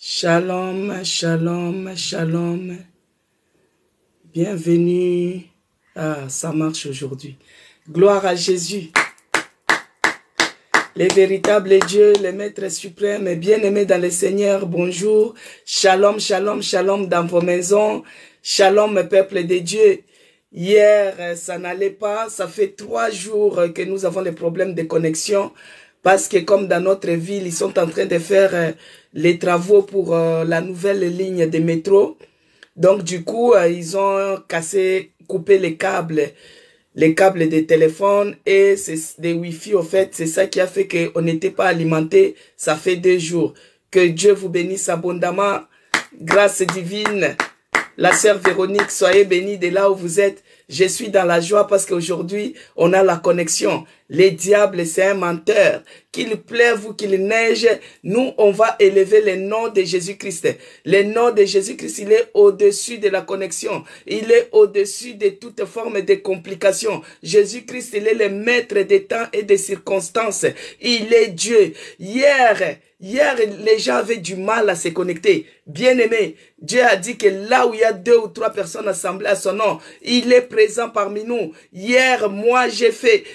Shalom, shalom, shalom. Bienvenue. Ah, ça marche aujourd'hui. Gloire à Jésus. Les véritables dieux, les maîtres suprêmes et bien-aimés dans le Seigneur, bonjour. Shalom, shalom, shalom dans vos maisons. Shalom, peuple de Dieu. Hier, ça n'allait pas. Ça fait 3 jours que nous avons des problèmes de connexion. Parce que comme dans notre ville, ils sont en train de faire les travaux pour la nouvelle ligne de métro. Donc du coup, ils ont coupé les câbles des téléphones et des Wi-Fi. Au fait, c'est ça qui a fait qu'on n'était pas alimenté. Ça fait 2 jours. Que Dieu vous bénisse abondamment. Grâce divine. La sœur Véronique, soyez bénie de là où vous êtes. Je suis dans la joie parce qu'aujourd'hui, on a la connexion. Les diables, c'est un menteur. Qu'il pleuve ou qu'il neige, nous, on va élever le nom de Jésus-Christ. Le nom de Jésus-Christ, il est au-dessus de la connexion. Il est au-dessus de toute forme de complications. Jésus-Christ, il est le maître des temps et des circonstances. Il est Dieu. Hier, les gens avaient du mal à se connecter. Bien-aimé, Dieu a dit que là où il y a 2 ou 3 personnes assemblées à son nom, il est présent parmi nous. Hier, moi,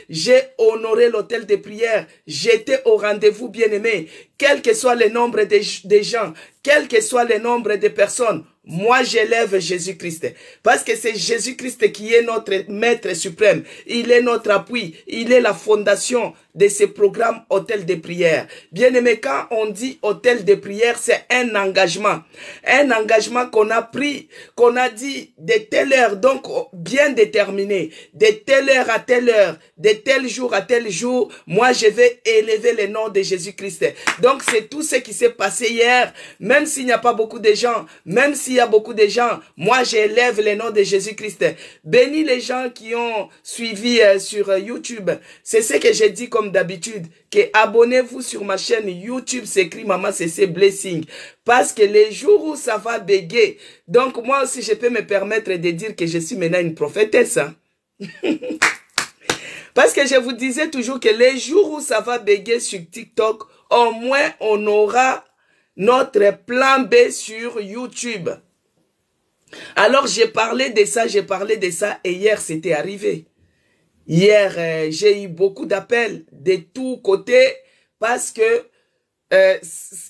j'ai honoré l'autel de prière. J'étais au rendez-vous, bien-aimé. Quel que soit le nombre de gens, quel que soit le nombre de personnes, moi, j'élève Jésus-Christ. Parce que c'est Jésus-Christ qui est notre maître suprême. Il est notre appui. Il est la fondation de ce programme hôtel de prière. Bien-aimé, quand on dit hôtel de prière, c'est un engagement. Un engagement qu'on a pris, qu'on a dit de telle heure, donc bien déterminé, de telle heure à telle heure, de tel jour à tel jour, moi je vais élever le nom de Jésus-Christ. Donc c'est tout ce qui s'est passé hier, même s'il n'y a pas beaucoup de gens, même s'il y a beaucoup de gens, moi j'élève le nom de Jésus-Christ. Bénis les gens qui ont suivi sur YouTube. C'est ce que j'ai dit comme d'habitude, que abonnez-vous sur ma chaîne YouTube, c'est écrit Maman CC Blessing. Parce que les jours où ça va béguer, donc moi aussi je peux me permettre de dire que je suis maintenant une prophétesse. Hein? Parce que je vous disais toujours que les jours où ça va béguer sur TikTok, au moins on aura notre plan B sur YouTube. Alors j'ai parlé de ça, et hier c'était arrivé. Hier, j'ai eu beaucoup d'appels de tous côtés parce que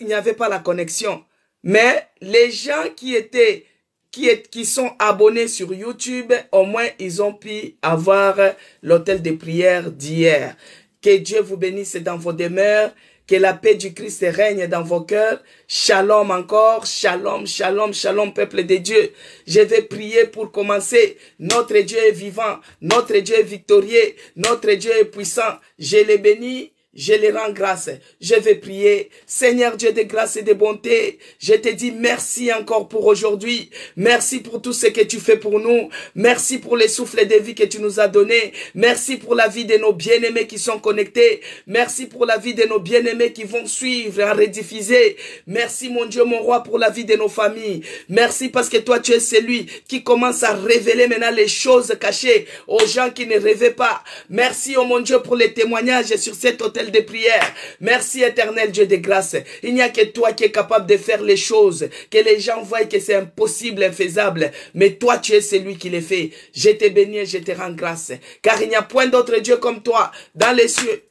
il n'y avait pas la connexion. Mais les gens qui sont abonnés sur YouTube, au moins ils ont pu avoir l'hôtel de prière d'hier. Que Dieu vous bénisse dans vos demeures. Que la paix du Christ règne dans vos cœurs. Shalom encore. Shalom, shalom, shalom, peuple de Dieu. Je vais prier pour commencer. Notre Dieu est vivant. Notre Dieu est victorieux. Notre Dieu est puissant. Je les bénis. Je les rends grâce. Je vais prier. Seigneur Dieu de grâce et de bonté, je te dis merci encore pour aujourd'hui. Merci pour tout ce que tu fais pour nous. Merci pour les souffles de vie que tu nous as donnés. Merci pour la vie de nos bien-aimés qui sont connectés. Merci pour la vie de nos bien-aimés qui vont suivre et rediffuser. Merci mon Dieu, mon roi, pour la vie de nos familles. Merci parce que toi tu es celui qui commence à révéler maintenant les choses cachées aux gens qui ne rêvaient pas. Merci oh mon Dieu pour les témoignages sur cet hôtel de prière. Merci éternel Dieu de grâce. Il n'y a que toi qui es capable de faire les choses, que les gens voient que c'est impossible, infaisable, mais toi tu es celui qui les fait. Je te bénis et je te rends grâce, car il n'y a point d'autre Dieu comme toi dans les cieux.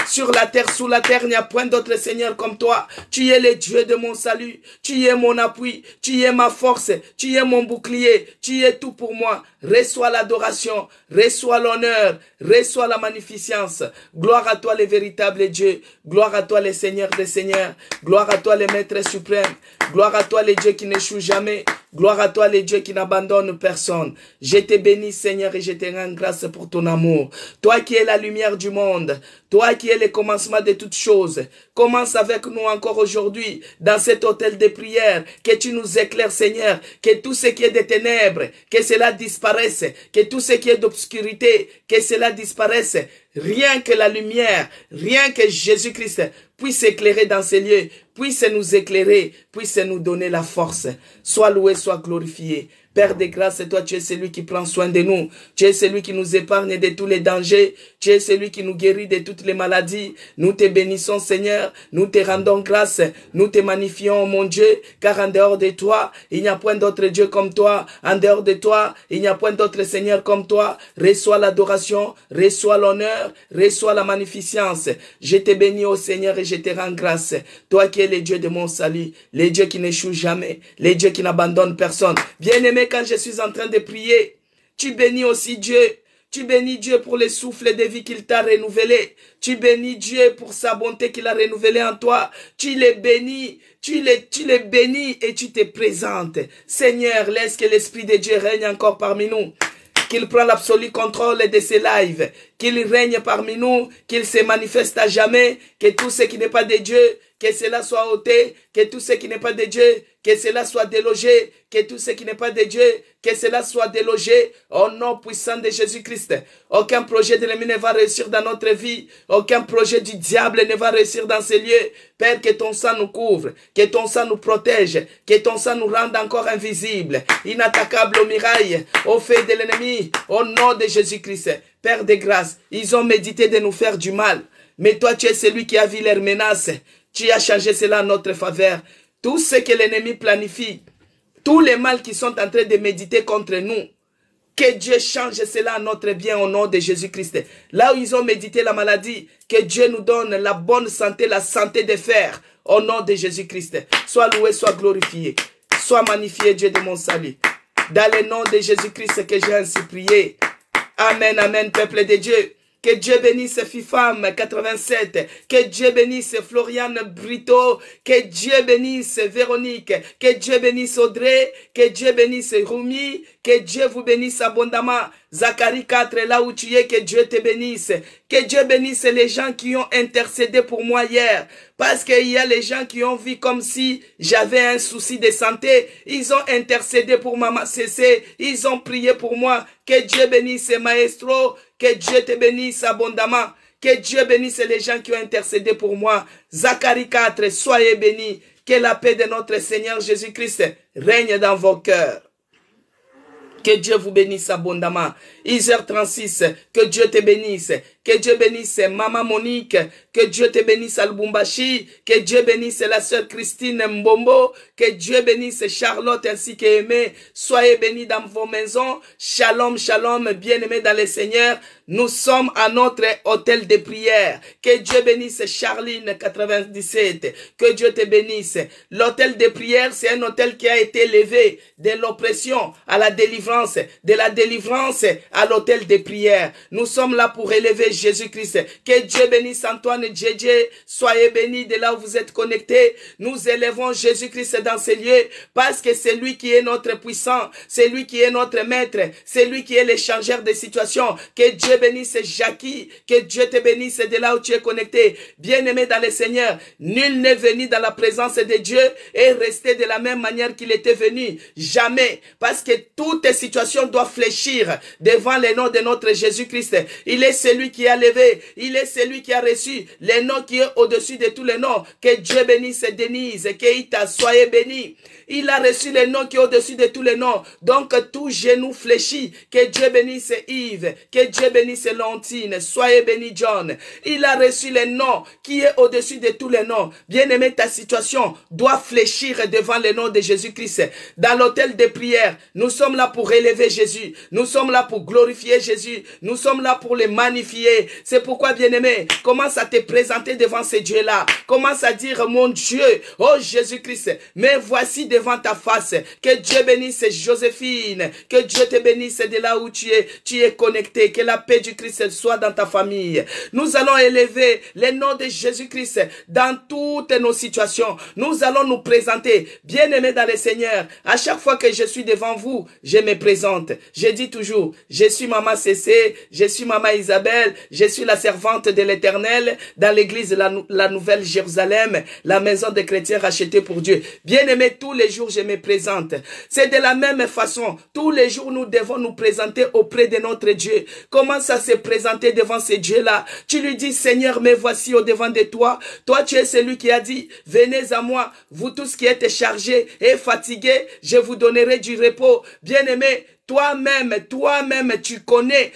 Sur la terre, sous la terre, il n'y a point d'autre Seigneur comme toi. Tu es le Dieu de mon salut. Tu es mon appui. Tu es ma force. Tu es mon bouclier. Tu es tout pour moi. Reçois l'adoration. Reçois l'honneur. Reçois la magnificence. Gloire à toi, les véritables dieux. Gloire à toi, les seigneurs des seigneurs. Gloire à toi, les maîtres suprêmes. Gloire à toi, les dieux qui n'échouent jamais. Gloire à toi, les dieux qui n'abandonnent personne. Je te bénis, Seigneur, et je te rends grâce pour ton amour. Toi qui es la lumière du monde. Toi qui es le commencement de toutes choses. Commence avec nous encore aujourd'hui dans cet hôtel de prière. Que tu nous éclaires, Seigneur. Que tout ce qui est des ténèbres, que cela disparaisse. Que tout ce qui est d'obscurité, que cela disparaisse. Rien que la lumière, rien que Jésus-Christ puisse éclairer dans ces lieux, puisse nous éclairer, puisse nous donner la force. Sois loué, sois glorifié. Père de grâce, toi, tu es celui qui prend soin de nous. Tu es celui qui nous épargne de tous les dangers. Tu es celui qui nous guérit de toutes les maladies. Nous te bénissons, Seigneur. Nous te rendons grâce. Nous te magnifions, mon Dieu, car en dehors de toi, il n'y a point d'autre Dieu comme toi. En dehors de toi, il n'y a point d'autre Seigneur comme toi. Reçois l'adoration, reçois l'honneur, reçois la magnificence. Je te bénis, ô Seigneur, et je te rends grâce. Toi qui es le Dieu de mon salut, le Dieu qui n'échoue jamais, le Dieu qui n'abandonne personne. Bien-aimé, quand je suis en train de prier, tu bénis aussi Dieu. Tu bénis Dieu pour le souffle de vie qu'il t'a renouvelé. Tu bénis Dieu pour sa bonté qu'il a renouvelée en toi. Tu les bénis, tu les bénis et tu te présentes. Seigneur, laisse que l'Esprit de Dieu règne encore parmi nous. Qu'il prenne l'absolu contrôle de ces lives. Qu'il règne parmi nous, qu'il se manifeste à jamais, que tout ce qui n'est pas de Dieu, que cela soit ôté, que tout ce qui n'est pas de Dieu, que cela soit délogé, que tout ce qui n'est pas de Dieu, que cela soit délogé au nom puissant de Jésus-Christ. Aucun projet de l'ennemi ne va réussir dans notre vie, aucun projet du diable ne va réussir dans ces lieux. Père, que ton sang nous couvre, que ton sang nous protège, que ton sang nous rende encore invisibles, inattaquables aux mirailles, aux faits de l'ennemi, au nom de Jésus-Christ. Père de grâce, ils ont médité de nous faire du mal, mais toi tu es celui qui a vu leurs menaces. Tu as changé cela en notre faveur. Tout ce que l'ennemi planifie, tous les mal qui sont en train de méditer contre nous, que Dieu change cela en notre bien au nom de Jésus-Christ. Là où ils ont médité la maladie, que Dieu nous donne la bonne santé, la santé de fer au nom de Jésus-Christ. Sois loué, sois glorifié, sois magnifié Dieu de mon salut. Dans le nom de Jésus-Christ que j'ai ainsi prié. Amen, amen, peuple de Dieu. Que Dieu bénisse FIFAM 87. Que Dieu bénisse Floriane Brito. Que Dieu bénisse Véronique. Que Dieu bénisse Audrey. Que Dieu bénisse Rumi. Que Dieu vous bénisse abondamment. Zacharie 4, là où tu es, que Dieu te bénisse. Que Dieu bénisse les gens qui ont intercédé pour moi hier. Parce qu'il y a les gens qui ont vu comme si j'avais un souci de santé. Ils ont intercédé pour Maman Cécé. Ils ont prié pour moi. Que Dieu bénisse Maestro. Que Dieu te bénisse abondamment. Que Dieu bénisse les gens qui ont intercédé pour moi. Zacharie 4, soyez bénis. Que la paix de notre Seigneur Jésus-Christ règne dans vos cœurs. Que Dieu vous bénisse abondamment. Isère 36, que Dieu te bénisse. Que Dieu bénisse Maman Monique. Que Dieu te bénisse Albumbashi. Que Dieu bénisse la sœur Christine Mbombo. Que Dieu bénisse Charlotte ainsi qu'Aimé. Soyez bénis dans vos maisons. Shalom, shalom, bien-aimés dans le Seigneur. Nous sommes à notre hôtel de prière. Que Dieu bénisse Charline 97. Que Dieu te bénisse. L'hôtel de prière, c'est un hôtel qui a été élevé de l'oppression à la délivrance, de la délivrance à l'hôtel de prière. Nous sommes là pour élever Jésus-Christ. Que Dieu bénisse Antoine Djedje. Soyez bénis de là où vous êtes connectés. Nous élevons Jésus-Christ dans ces lieux parce que c'est lui qui est notre puissant, c'est lui qui est notre maître, c'est lui qui est l'échangeur des situations. Que Dieu bénisse Jackie, que Dieu te bénisse de là où tu es connecté. Bien-aimé dans le Seigneur, nul n'est venu dans la présence de Dieu et rester de la même manière qu'il était venu. Jamais. Parce que toutes les situations doivent fléchir devant le nom de notre Jésus-Christ. Il est celui qui a levé, il est celui qui a reçu le nom qui est au-dessus de tous les noms. Que Dieu bénisse Denise, Keita, soyez bénis. Il a reçu le nom qui est au-dessus de tous les noms. Donc tout genou fléchit. Que Dieu bénisse Yves, que Dieu bénisse Lentine, soyez bénis John. Il a reçu le nom qui est au-dessus de tous les noms. Bien-aimé, ta situation doit fléchir devant le nom de Jésus-Christ. Dans l'hôtel de prière, nous sommes là pour élever Jésus. Nous sommes là pour glorifier Jésus. Nous sommes là pour le magnifier. C'est pourquoi, bien-aimé, commence à te présenter devant ces dieux-là. Commence à dire, mon Dieu, oh Jésus-Christ, mais voici devant ta face. Que Dieu bénisse Joséphine. Que Dieu te bénisse de là où tu es connecté. Que la paix du Christ soit dans ta famille. Nous allons élever le nom de Jésus-Christ dans toutes nos situations. Nous allons nous présenter, bien-aimés dans le Seigneur. À chaque fois que je suis devant vous, je me présente. Je dis toujours, je suis Maman Cécé, je suis Maman Isabelle, Je suis la servante de l'Éternel dans l'église la Nouvelle Jérusalem, la maison des chrétiens rachetée pour Dieu. Bien-aimé, tous les jours je me présente. C'est de la même façon. Tous les jours nous devons nous présenter auprès de notre Dieu. Commence à se présenter devant ce Dieu-là. Tu lui dis, Seigneur, me voici au devant de toi. Toi, tu es celui qui a dit, venez à moi, vous tous qui êtes chargés et fatigués, je vous donnerai du repos. Bien-aimé, toi-même, tu connais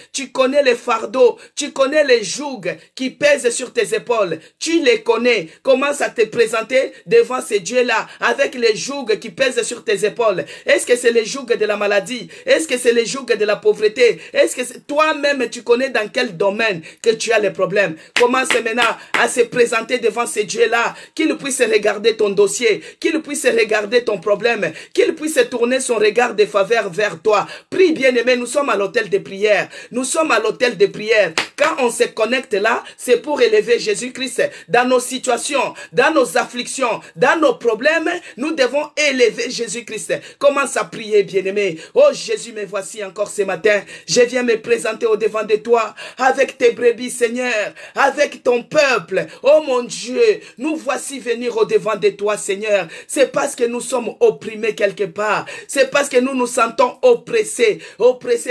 les fardeaux, tu connais les jougs qui pèsent sur tes épaules. Tu les connais. Commence à te présenter devant ces dieux-là avec les jougs qui pèsent sur tes épaules. Est-ce que c'est les jougs de la maladie? Est-ce que c'est les jougs de la pauvreté? Est-ce que toi-même, tu connais dans quel domaine que tu as les problèmes? Commence maintenant à se présenter devant ces dieux-là, qu'il puisse regarder ton dossier, qu'il puisse regarder ton problème, qu'il puisse tourner son regard de faveur vers toi. Prie, bien-aimé, nous sommes à l'hôtel de prière. Nous sommes à l'hôtel de prière. Quand on se connecte là, c'est pour élever Jésus-Christ. Dans nos situations, dans nos afflictions, dans nos problèmes, nous devons élever Jésus-Christ. Commence à prier, bien-aimé. Oh Jésus, me voici encore ce matin. Je viens me présenter au devant de toi avec tes brebis, Seigneur, avec ton peuple. Oh mon Dieu, nous voici venir au devant de toi, Seigneur. C'est parce que nous sommes opprimés quelque part. C'est parce que nous nous sentons oppressés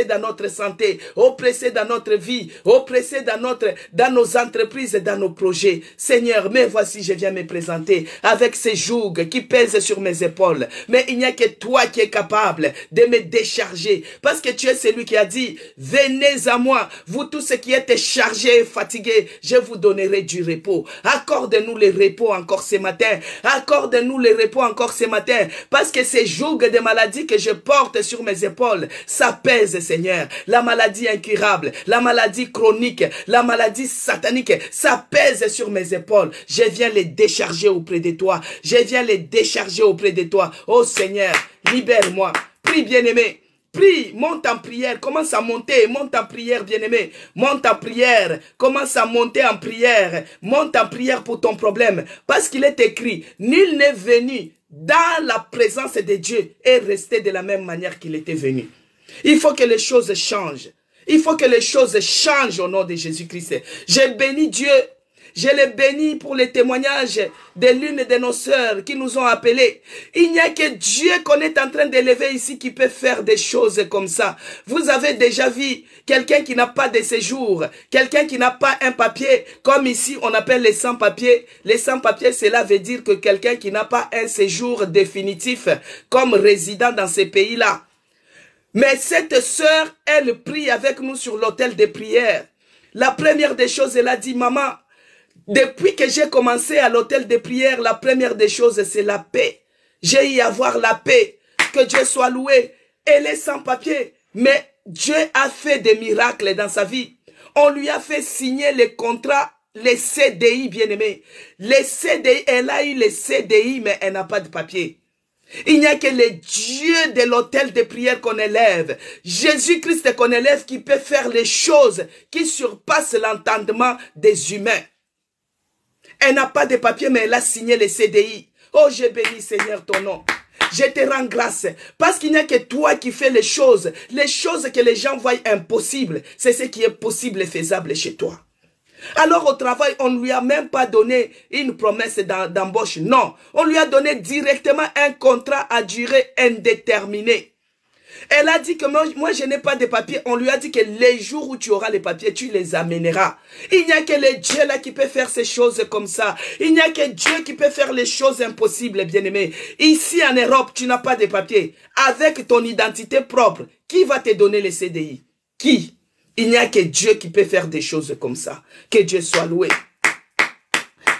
dans notre santé, oppressés dans notre vie, oppressés dans nos entreprises et dans nos projets. Seigneur, mais voici, je viens me présenter avec ces jougs qui pèsent sur mes épaules. Mais il n'y a que toi qui es capable de me décharger, parce que tu es celui qui a dit, venez à moi, vous tous ceux qui êtes chargés et fatigués, je vous donnerai du repos. Accorde-nous le repos encore ce matin. Accorde-nous le repos encore ce matin, parce que ces jougs de maladie que je porte sur mes épaules, ça pèse, Seigneur. La maladie incurable, la maladie chronique, la maladie satanique, ça pèse sur mes épaules. Je viens les décharger auprès de toi. Je viens les décharger auprès de toi. Oh Seigneur, libère-moi. Prie, bien-aimé. Prie, monte en prière, commence à monter, monte en prière, bien-aimé. Monte en prière, commence à monter en prière. Monte en prière pour ton problème. Parce qu'il est écrit, nul n'est venu dans la présence de Dieu et rester de la même manière qu'il était venu. Il faut que les choses changent. Il faut que les choses changent au nom de Jésus-Christ. J'ai béni Dieu. Je l'ai béni pour les témoignages de l'une de nos sœurs qui nous ont appelés. Il n'y a que Dieu qu'on est en train d'élever ici qui peut faire des choses comme ça. Vous avez déjà vu quelqu'un qui n'a pas de séjour, quelqu'un qui n'a pas un papier, comme ici on appelle les sans-papiers. Les sans-papiers, cela veut dire que quelqu'un qui n'a pas un séjour définitif comme résident dans ces pays-là. Mais cette sœur, elle prie avec nous sur l'autel de prière. La première des choses, elle a dit, maman, depuis que j'ai commencé à l'hôtel de prière, la première des choses, c'est la paix. J'ai eu à avoir la paix. Que Dieu soit loué. Elle est sans papier. Mais Dieu a fait des miracles dans sa vie. On lui a fait signer les contrats, les CDI, bien-aimés. Les CDI, elle a eu les CDI, mais elle n'a pas de papier. Il n'y a que le Dieu de l'autel de prière qu'on élève. Jésus-Christ qu'on élève qui peut faire les choses qui surpassent l'entendement des humains. Elle n'a pas de papier, mais elle a signé les CDI. Oh, je bénis, Seigneur, ton nom. Je te rends grâce. Parce qu'il n'y a que toi qui fais les choses. Les choses que les gens voient impossibles, c'est ce qui est possible et faisable chez toi. Alors au travail, on ne lui a même pas donné une promesse d'embauche. Non, on lui a donné directement un contrat à durée indéterminée. Elle a dit que moi je n'ai pas de papiers. On lui a dit que les jours où tu auras les papiers, tu les amèneras. Il n'y a que le Dieu là qui peut faire ces choses comme ça. Il n'y a que Dieu qui peut faire les choses impossibles, bien-aimé. Ici en Europe, tu n'as pas de papiers. Avec ton identité propre, qui va te donner les CDI? Qui? Il n'y a que Dieu qui peut faire des choses comme ça. Que Dieu soit loué.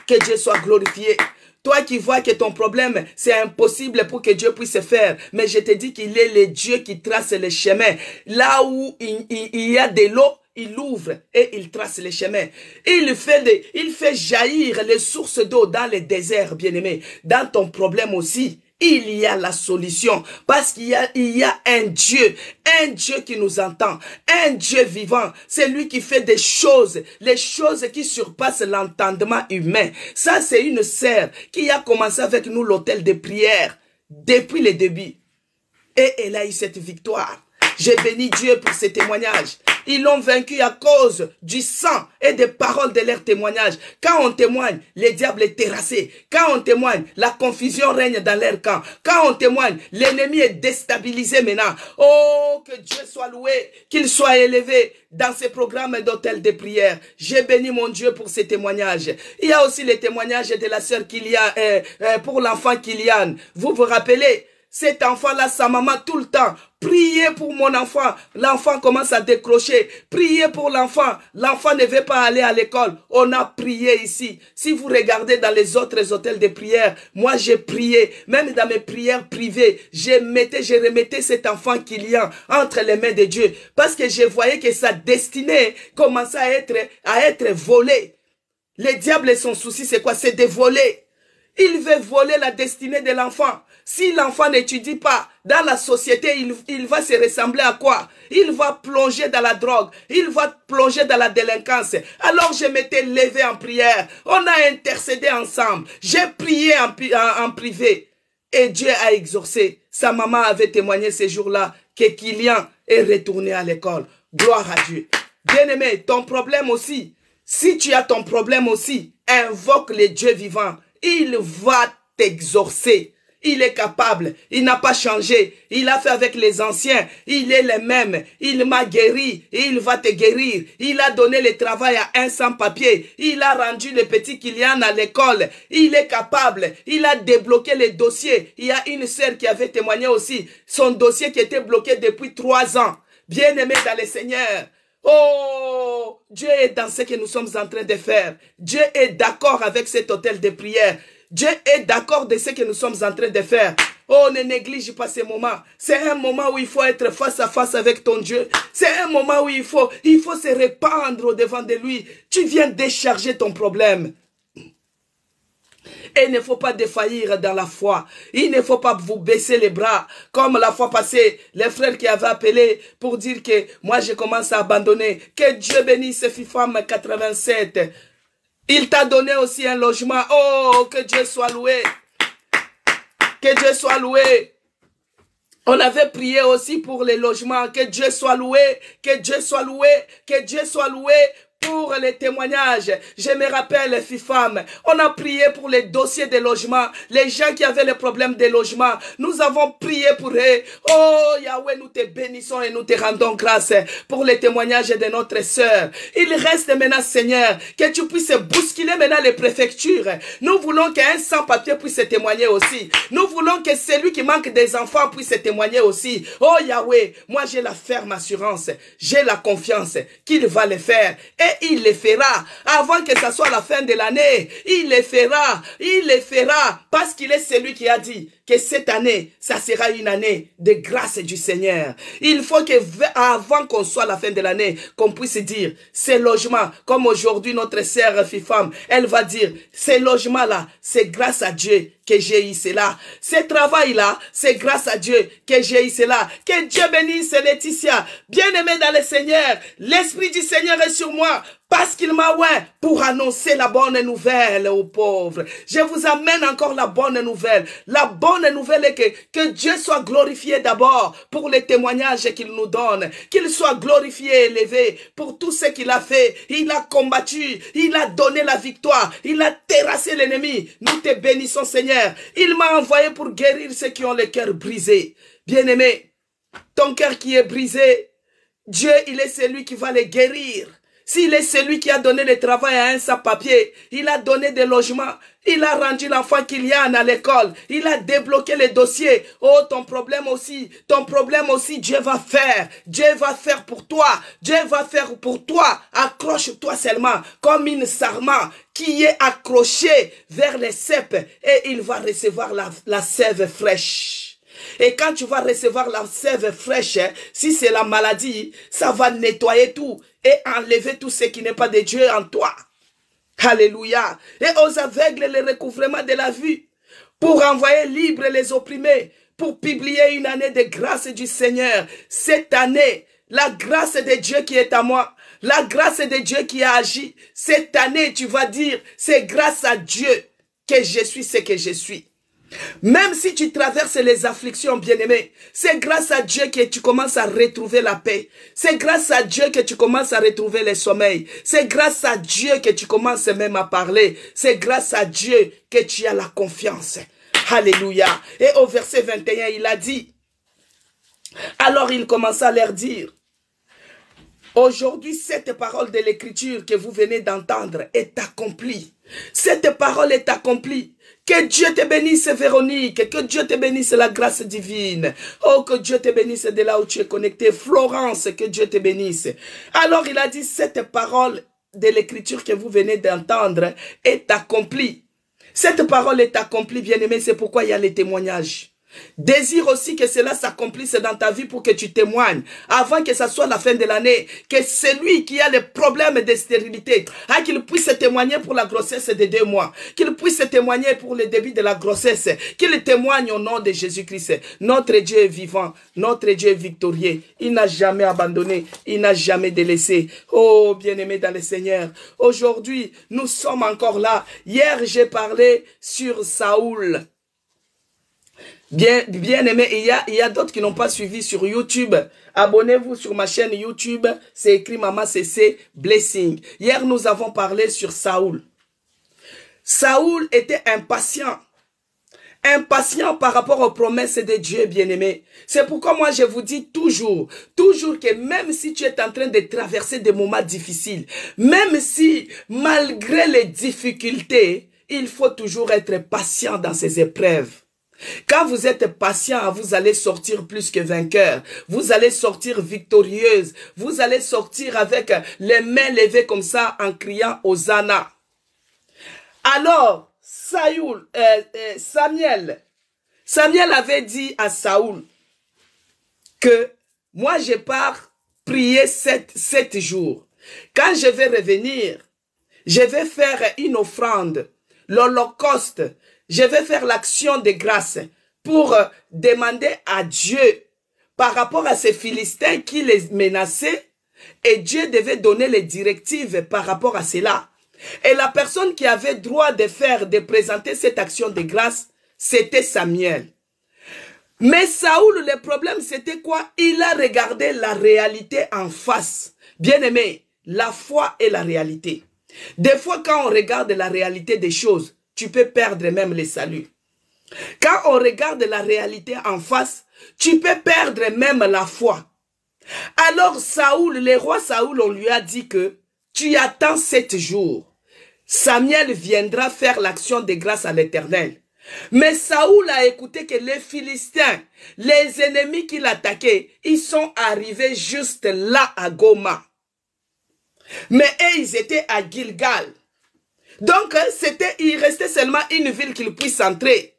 Que Dieu soit glorifié. Toi qui vois que ton problème, c'est impossible pour que Dieu puisse faire. Mais je te dis qu'il est le Dieu qui trace les chemins. Là où il y a de l'eau, il ouvre et il trace les chemins. Il fait jaillir les sources d'eau dans les déserts, bien-aimé. Dans ton problème aussi, il y a la solution. Parce qu'il y a un Dieu qui nous entend. Un Dieu vivant. C'est lui qui fait des choses. Les choses qui surpassent l'entendement humain. Ça, c'est une sœur qui a commencé avec nous l'hôtel de prière. Depuis le début. Et elle a eu cette victoire. J'ai béni Dieu pour ce témoignage. Ils l'ont vaincu à cause du sang et des paroles de leur témoignage. Quand on témoigne, le diable est terrassé. Quand on témoigne, la confusion règne dans leur camp. Quand on témoigne, l'ennemi est déstabilisé maintenant. Oh, que Dieu soit loué, qu'il soit élevé dans ces programmes d'hôtel de prière. J'ai béni mon Dieu pour ces témoignages. Il y a aussi les témoignages de la sœur Kylian, pour l'enfant Kylian. Vous vous rappelez? Cet enfant-là, sa maman tout le temps, priez pour mon enfant. L'enfant commence à décrocher. Priez pour l'enfant. L'enfant ne veut pas aller à l'école. On a prié ici. Si vous regardez dans les autres hôtels de prière, moi j'ai prié. Même dans mes prières privées, je remettais cet enfant Kylian entre les mains de Dieu. Parce que je voyais que sa destinée commençait à être volée. Le diable et son souci, c'est quoi? C'est de voler. Il veut voler la destinée de l'enfant. Si l'enfant n'étudie pas dans la société, il va se ressembler à quoi? Il va plonger dans la drogue. Il va plonger dans la délinquance. Alors je m'étais levé en prière. On a intercédé ensemble. J'ai prié en privé. Et Dieu a exaucé. Sa maman avait témoigné ces jours-là que Kylian est retourné à l'école. Gloire à Dieu. Bien-aimé, ton problème aussi. Si tu as ton problème aussi, invoque le Dieu vivant. Il va t'exaucer. Il est capable. Il n'a pas changé. Il a fait avec les anciens. Il est le même. Il m'a guéri. Et il va te guérir. Il a donné le travail à un sans-papier. Il a rendu le petit Kylian à l'école. Il est capable. Il a débloqué les dossiers. Il y a une sœur qui avait témoigné aussi. Son dossier qui était bloqué depuis 3 ans. Bien-aimé dans le Seigneur. Oh, Dieu est dans ce que nous sommes en train de faire. Dieu est d'accord avec cet hôtel de prière. Dieu est d'accord de ce que nous sommes en train de faire. Oh, ne néglige pas ces moments. C'est un moment où il faut être face à face avec ton Dieu. C'est un moment où il faut se répandre au devant de lui. Tu viens décharger ton problème. Et il ne faut pas défaillir dans la foi. Il ne faut pas vous baisser les bras. Comme la fois passée, les frères qui avaient appelé pour dire que moi je commence à abandonner. Que Dieu bénisse FIFAM 87. Il t'a donné aussi un logement. Oh, que Dieu soit loué. Que Dieu soit loué. On avait prié aussi pour les logements. Que Dieu soit loué. Que Dieu soit loué. Que Dieu soit loué. Pour les témoignages, je me rappelle, FIFAM, on a prié pour les dossiers de logement, les gens qui avaient les problèmes de logement, nous avons prié pour eux. Oh Yahweh, nous te bénissons et nous te rendons grâce pour les témoignages de notre sœur. Il reste maintenant, Seigneur, que tu puisses bousculer maintenant les préfectures. Nous voulons qu'un sans-papier puisse témoigner aussi. Nous voulons que celui qui manque des enfants puisse témoigner aussi. Oh Yahweh, moi j'ai la ferme assurance, j'ai la confiance qu'il va le faire. Et il le fera avant que ça soit la fin de l'année. Il le fera parce qu'il est celui qui a dit que cette année, ça sera une année de grâce du Seigneur. Il faut que avant qu'on soit à la fin de l'année, qu'on puisse dire, ces logements, comme aujourd'hui notre sœur FIFAM, elle va dire, ces logements-là, c'est grâce à Dieu que j'ai eu cela. Ce travail-là, c'est grâce à Dieu que j'ai eu cela. Que Dieu bénisse Laetitia. Bien-aimée dans le Seigneur, l'Esprit du Seigneur est sur moi. Parce qu'il m'a oint pour annoncer la bonne nouvelle aux pauvres. Je vous amène encore la bonne nouvelle. La bonne nouvelle est que Dieu soit glorifié d'abord pour les témoignages qu'il nous donne. Qu'il soit glorifié et élevé pour tout ce qu'il a fait. Il a combattu, il a donné la victoire, il a terrassé l'ennemi. Nous te bénissons, Seigneur. Il m'a envoyé pour guérir ceux qui ont le cœur brisé. Bien-aimé, ton cœur qui est brisé, Dieu, il est celui qui va le guérir. S'il est celui qui a donné le travail à un sans-papier, il a donné des logements, il a rendu l'enfant Kylian à l'école, il a débloqué les dossiers. Oh, ton problème aussi, Dieu va faire pour toi, Dieu va faire pour toi. Accroche-toi seulement comme une sarment qui est accrochée vers les cèpes et il va recevoir la sève fraîche. Et quand tu vas recevoir la sève fraîche, si c'est la maladie, ça va nettoyer tout et enlever tout ce qui n'est pas de Dieu en toi. Alléluia. Et aux aveugles, le recouvrement de la vue, pour envoyer libres les opprimés, pour publier une année de grâce du Seigneur. Cette année, la grâce de Dieu qui est à moi, la grâce de Dieu qui a agi. Cette année, tu vas dire, c'est grâce à Dieu que je suis ce que je suis. Même si tu traverses les afflictions, bien-aimé, c'est grâce à Dieu que tu commences à retrouver la paix. C'est grâce à Dieu que tu commences à retrouver le sommeil. C'est grâce à Dieu que tu commences même à parler. C'est grâce à Dieu que tu as la confiance. Alléluia. Et au verset 21, il a dit, alors il commença à leur dire, aujourd'hui, cette parole de l'écriture que vous venez d'entendre est accomplie. Cette parole est accomplie. Que Dieu te bénisse, Véronique. Que Dieu te bénisse, la grâce divine. Oh, que Dieu te bénisse de là où tu es connecté. Florence, que Dieu te bénisse. Alors, il a dit, cette parole de l'écriture que vous venez d'entendre est accomplie. Cette parole est accomplie, bien-aimé. C'est pourquoi il y a les témoignages. Désire aussi que cela s'accomplisse dans ta vie pour que tu témoignes avant que ça soit la fin de l'année, que celui qui a les problèmes de stérilité, qu'il puisse témoigner pour la grossesse de 2 mois, qu'il puisse témoigner pour le début de la grossesse, qu'il témoigne au nom de Jésus-Christ. Notre Dieu est vivant, notre Dieu est victorieux, il n'a jamais abandonné, il n'a jamais délaissé. Oh bien-aimé dans le Seigneur, aujourd'hui nous sommes encore là. Hier j'ai parlé sur Saoul. Bien aimé, il y a d'autres qui n'ont pas suivi sur YouTube. Abonnez-vous sur ma chaîne YouTube. C'est écrit Maman CC Blessing. Hier, nous avons parlé sur Saoul. Saoul était impatient. Impatient par rapport aux promesses de Dieu, bien-aimé. C'est pourquoi moi je vous dis toujours que même si tu es en train de traverser des moments difficiles, même si malgré les difficultés, il faut toujours être patient dans ces épreuves. Quand vous êtes patient, vous allez sortir plus que vainqueur. Vous allez sortir victorieuse. Vous allez sortir avec les mains levées comme ça en criant Hosanna. Alors, Samuel avait dit à Saoul que moi je pars prier 7 jours. Quand je vais revenir, je vais faire une offrande, l'holocauste. Je vais faire l'action de grâce pour demander à Dieu par rapport à ces Philistins qui les menaçaient, et Dieu devait donner les directives par rapport à cela. Et la personne qui avait droit de présenter cette action de grâce, c'était Samuel. Mais Saoul, le problème c'était quoi? Il a regardé la réalité en face. Bien aimé, la foi est la réalité. Des fois quand on regarde la réalité des choses, tu peux perdre même le salut. Quand on regarde la réalité en face, tu peux perdre même la foi. Alors Saoul, le roi Saoul, on lui a dit que tu attends 7 jours. Samuel viendra faire l'action de grâce à l'Éternel. Mais Saoul a écouté que les Philistins, les ennemis qui l'attaquaient, ils sont arrivés juste là à Goma. Mais eux, ils étaient à Gilgal. Donc, il restait seulement une ville qu'il puisse entrer.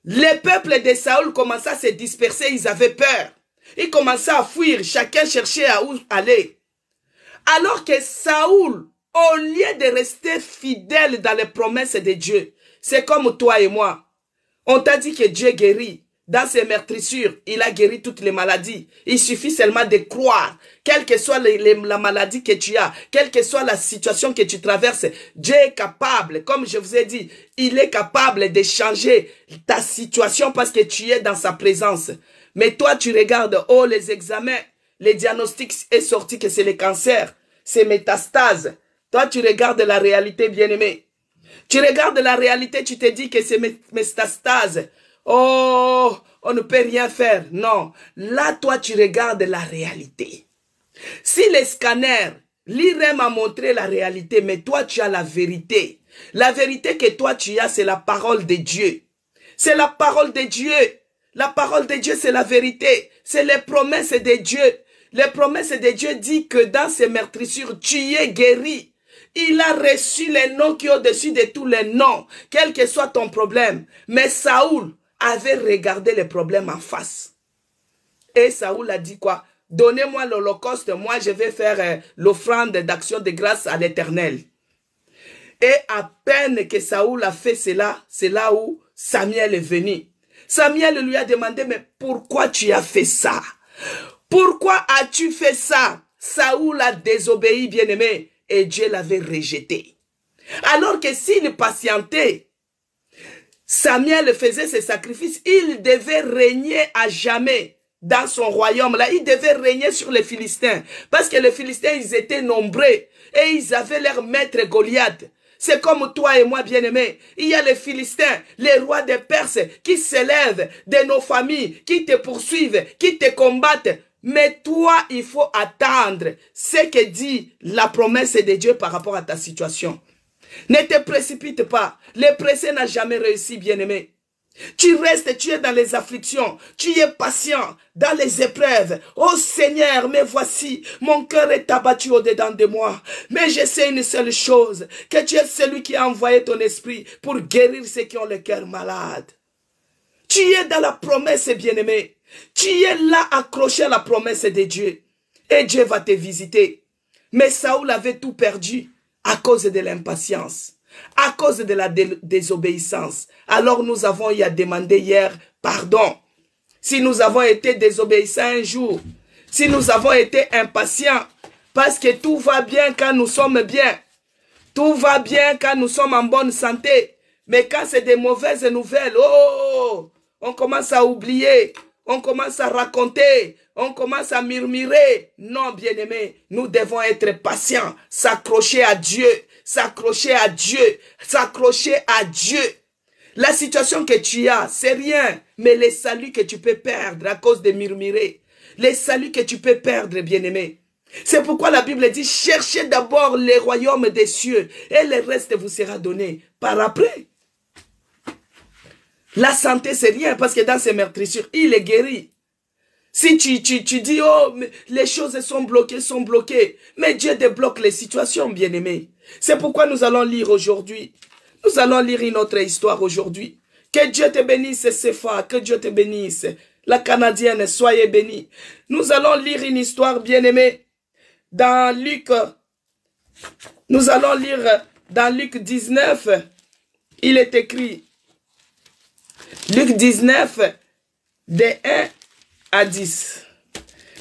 Les peuples de Saoul commençaient à se disperser, ils avaient peur. Ils commençaient à fuir, chacun cherchait à où aller. Alors que Saoul, au lieu de rester fidèle dans les promesses de Dieu, c'est comme toi et moi. On t'a dit que Dieu guérit. Dans ses meurtrissures, il a guéri toutes les maladies. Il suffit seulement de croire. Quelle que soit la maladie que tu as, quelle que soit la situation que tu traverses, Dieu est capable, comme je vous ai dit, il est capable de changer ta situation parce que tu es dans sa présence. Mais toi, tu regardes, oh, les examens, les diagnostics est sorti que c'est le cancer, c'est métastase. Toi, tu regardes la réalité, bien-aimé. Tu regardes la réalité, tu te dis que c'est métastase. Oh, on ne peut rien faire. Non. Là, toi, tu regardes la réalité. Si les scanners, l'IRM a montré la réalité, mais toi, tu as la vérité. La vérité que toi, tu as, c'est la parole de Dieu. C'est la parole de Dieu. La parole de Dieu, c'est la vérité. C'est les promesses de Dieu. Les promesses de Dieu disent que dans ces meurtrissures, tu es guéri. Il a reçu les noms qui sont au-dessus de tous les noms, quel que soit ton problème. Mais Saoul avait regardé les problèmes en face. Et Saoul a dit quoi? Donnez-moi l'holocauste, moi je vais faire l'offrande d'action de grâce à l'Éternel. Et à peine que Saoul a fait cela, c'est là où Samuel est venu. Samuel lui a demandé, mais pourquoi tu as fait ça? Pourquoi as-tu fait ça? Saoul a désobéi, bien-aimé, et Dieu l'avait rejeté. Alors que s'il patientait, Samuel faisait ses sacrifices, il devait régner à jamais dans son royaume. Là, il devait régner sur les Philistins. Parce que les Philistins, ils étaient nombreux et ils avaient leur maître Goliath. C'est comme toi et moi, bien-aimés. Il y a les Philistins, les rois des Perses qui s'élèvent de nos familles, qui te poursuivent, qui te combattent. Mais toi, il faut attendre ce que dit la promesse de Dieu par rapport à ta situation. Ne te précipite pas. Le pressé n'a jamais réussi, bien-aimé. Tu restes, tu es dans les afflictions, tu es patient dans les épreuves. Oh Seigneur, mais voici, mon cœur est abattu au-dedans de moi. Mais je sais une seule chose, que tu es celui qui a envoyé ton esprit pour guérir ceux qui ont le cœur malade. Tu es dans la promesse, bien-aimé. Tu es là accroché à la promesse de Dieu. Et Dieu va te visiter. Mais Saoul avait tout perdu à cause de l'impatience, à cause de la désobéissance. Alors nous avons eu à demander hier pardon. Si nous avons été désobéissants un jour, si nous avons été impatients, parce que tout va bien quand nous sommes bien. Tout va bien quand nous sommes en bonne santé. Mais quand c'est des mauvaises nouvelles, oh, on commence à oublier, on commence à raconter, on commence à murmurer. Non, bien-aimés, nous devons être patients, s'accrocher à Dieu, s'accrocher à Dieu, s'accrocher à Dieu. La situation que tu as, c'est rien, mais les saluts que tu peux perdre à cause de murmurer, les saluts que tu peux perdre, bien-aimés. C'est pourquoi la Bible dit, cherchez d'abord les royaumes des cieux et le reste vous sera donné par après. La santé, c'est rien parce que dans ces meurtrissures, il est guéri. Si tu dis, oh, mais les choses sont bloquées. Mais Dieu débloque les situations, bien-aimés. C'est pourquoi nous allons lire aujourd'hui. Nous allons lire une autre histoire aujourd'hui. Que Dieu te bénisse, Sefa. Que Dieu te bénisse. La Canadienne, soyez bénie. Nous allons lire une histoire, bien-aimée. Dans Luc. Nous allons lire dans Luc 19. Il est écrit. Luc 19, de 1 à 10.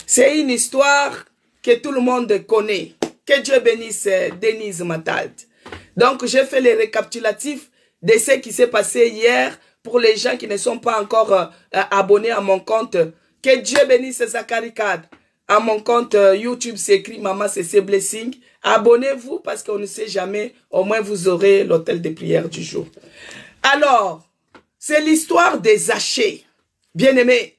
C'est une histoire que tout le monde connaît. Que Dieu bénisse Denise Matald. Donc, j'ai fait les récapitulatifs de ce qui s'est passé hier pour les gens qui ne sont pas encore abonnés à mon compte. Que Dieu bénisse Zachary Kad. À mon compte YouTube, c'est écrit Maman CC Blessing. Abonnez-vous parce qu'on ne sait jamais. Au moins, vous aurez l'hôtel de prière du jour. Alors, c'est l'histoire des Zachée. Bien-aimés,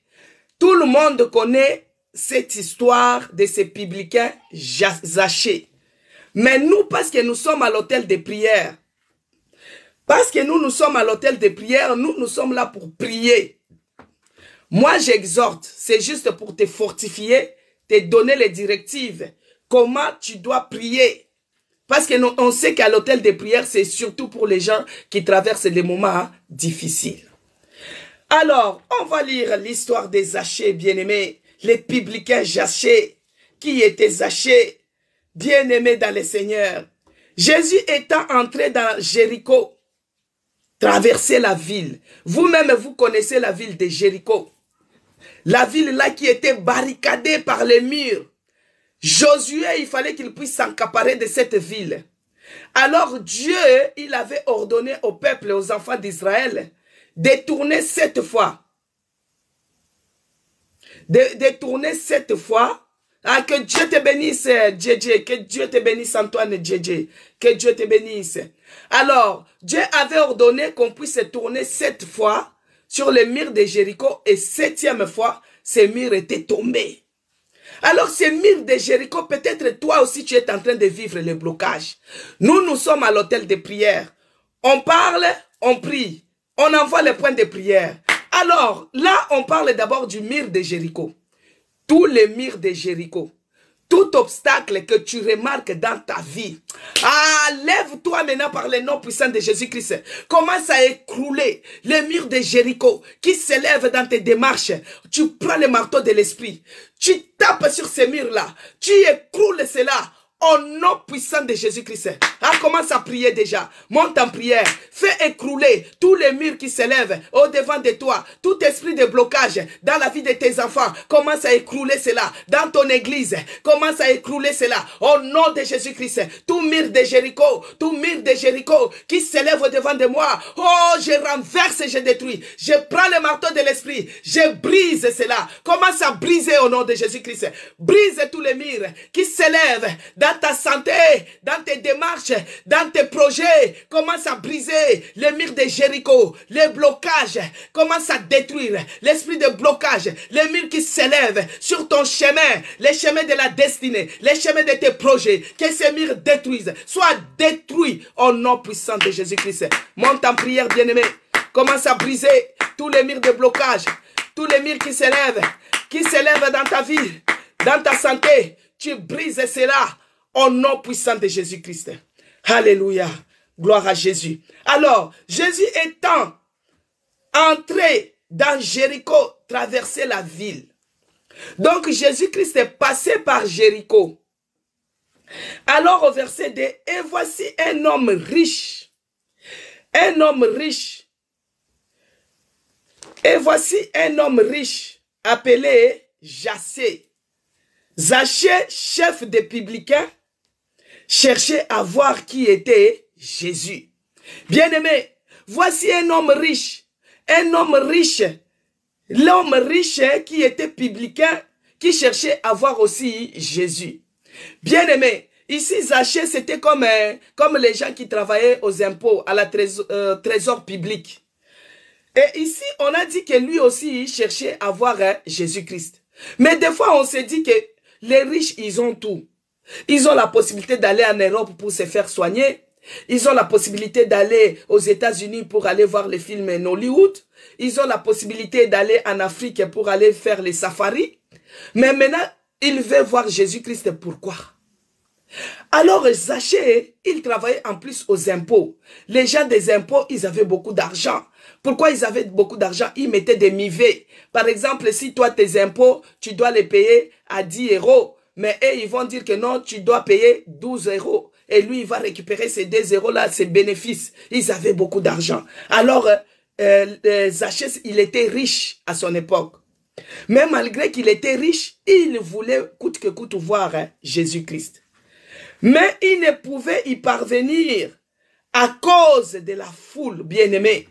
tout le monde connaît cette histoire de ces publicains Zachée. Mais nous, parce que nous sommes à l'hôtel de prière, parce que nous sommes à l'hôtel de prière, nous sommes là pour prier. Moi, j'exhorte, c'est juste pour te fortifier, te donner les directives, comment tu dois prier. Parce que nous, on sait qu'à l'hôtel de prière, c'est surtout pour les gens qui traversent des moments difficiles. Alors, on va lire l'histoire des Zachée, bien-aimés, les publicains Zachée, qui étaient Zachée, bien-aimés dans le Seigneur. Jésus étant entré dans Jéricho, traversait la ville. Vous-même, vous connaissez la ville de Jéricho. La ville là qui était barricadée par les murs. Josué, il fallait qu'il puisse s'accaparer de cette ville. Alors Dieu, il avait ordonné au peuple, aux enfants d'Israël, de tourner 7 fois. De tourner 7 fois. Ah, que Dieu te bénisse, Djedje. Que Dieu te bénisse, Antoine Djedje. Que Dieu te bénisse. Alors, Dieu avait ordonné qu'on puisse tourner 7 fois sur les murs de Jéricho. Et 7e fois, ces murs étaient tombés. Alors, ces murs de Jéricho, peut-être toi aussi, tu es en train de vivre le blocage. Nous sommes à l'hôtel de prière. On parle, on prie. On envoie les points de prière. Alors, là, on parle d'abord du mur de Jéricho. Tous les murs de Jéricho. Tout obstacle que tu remarques dans ta vie. Ah, lève-toi maintenant par le nom puissant de Jésus-Christ. Commence à écrouler les murs de Jéricho qui s'élèvent dans tes démarches. Tu prends le marteau de l'esprit. Tu tapes sur ces murs-là. Tu écroules cela. Au nom puissant de Jésus-Christ. À Alors commence à prier déjà. Monte en prière. Fais écrouler tous les murs qui s'élèvent au-devant de toi. Tout esprit de blocage dans la vie de tes enfants. Commence à écrouler cela. Dans ton église. Commence à écrouler cela. Au nom de Jésus-Christ. Tout mur de Jéricho. Tout mur de Jéricho qui s'élève au-devant de moi. Oh, je renverse et je détruis. Je prends le marteau de l'esprit. Je brise cela. Commence à briser au nom de Jésus-Christ. Brise tous les murs qui s'élèvent dans ta santé, dans tes démarches, dans tes projets. Commence à briser les murs de Jéricho, les blocages. Commence à détruire l'esprit de blocage, les murs qui s'élèvent sur ton chemin, les chemins de la destinée, les chemins de tes projets. Que ces murs détruisent, soient détruits au nom puissant de Jésus-Christ. Monte en prière, bien-aimé. Commence à briser tous les murs de blocage, tous les murs qui s'élèvent dans ta vie, dans ta santé. Tu brises cela au nom puissant de Jésus-Christ. Alléluia. Gloire à Jésus. Alors, Jésus étant entré dans Jéricho, traversait la ville. Donc, Jésus-Christ est passé par Jéricho. Alors, au verset 2, et voici un homme riche. Un homme riche. Et voici un homme riche appelé Zaché. Zaché, chef des publicains, cherchait à voir qui était Jésus. Bien-aimé, voici un homme riche. Un homme riche. L'homme riche qui était publicain, qui cherchait à voir aussi Jésus. Bien-aimé, ici Zaché, c'était comme les gens qui travaillaient aux impôts, à la trésor public. Et ici, on a dit que lui aussi cherchait à voir Jésus-Christ. Mais des fois, on se dit que les riches, ils ont tout. Ils ont la possibilité d'aller en Europe pour se faire soigner. Ils ont la possibilité d'aller aux États-Unis pour aller voir les films en Hollywood. Ils ont la possibilité d'aller en Afrique pour aller faire les safaris. Mais maintenant, ils veulent voir Jésus-Christ. Pourquoi? Alors, Zaché, il travaillait en plus aux impôts. Les gens des impôts, ils avaient beaucoup d'argent. Pourquoi ils avaient beaucoup d'argent? Ils mettaient des mivets. Par exemple, si toi, tes impôts, tu dois les payer à 10 €. Mais eux, ils vont dire que non, tu dois payer 12 €. Et lui, il va récupérer ces 2 €-là, ses bénéfices. Ils avaient beaucoup d'argent. Alors, Zaché, il était riche à son époque. Mais malgré qu'il était riche, il voulait coûte que coûte voir Jésus-Christ. Mais il ne pouvait y parvenir à cause de la foule, bien-aimé.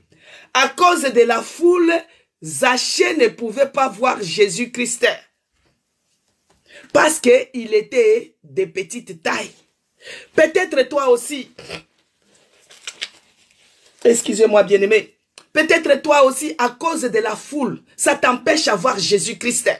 À cause de la foule, Zaché ne pouvait pas voir Jésus-Christ. Parce qu'il était de petite taille. Peut-être toi aussi. Excusez-moi, bien-aimé. Peut-être toi aussi, à cause de la foule, ça t'empêche à voir Jésus-Christ.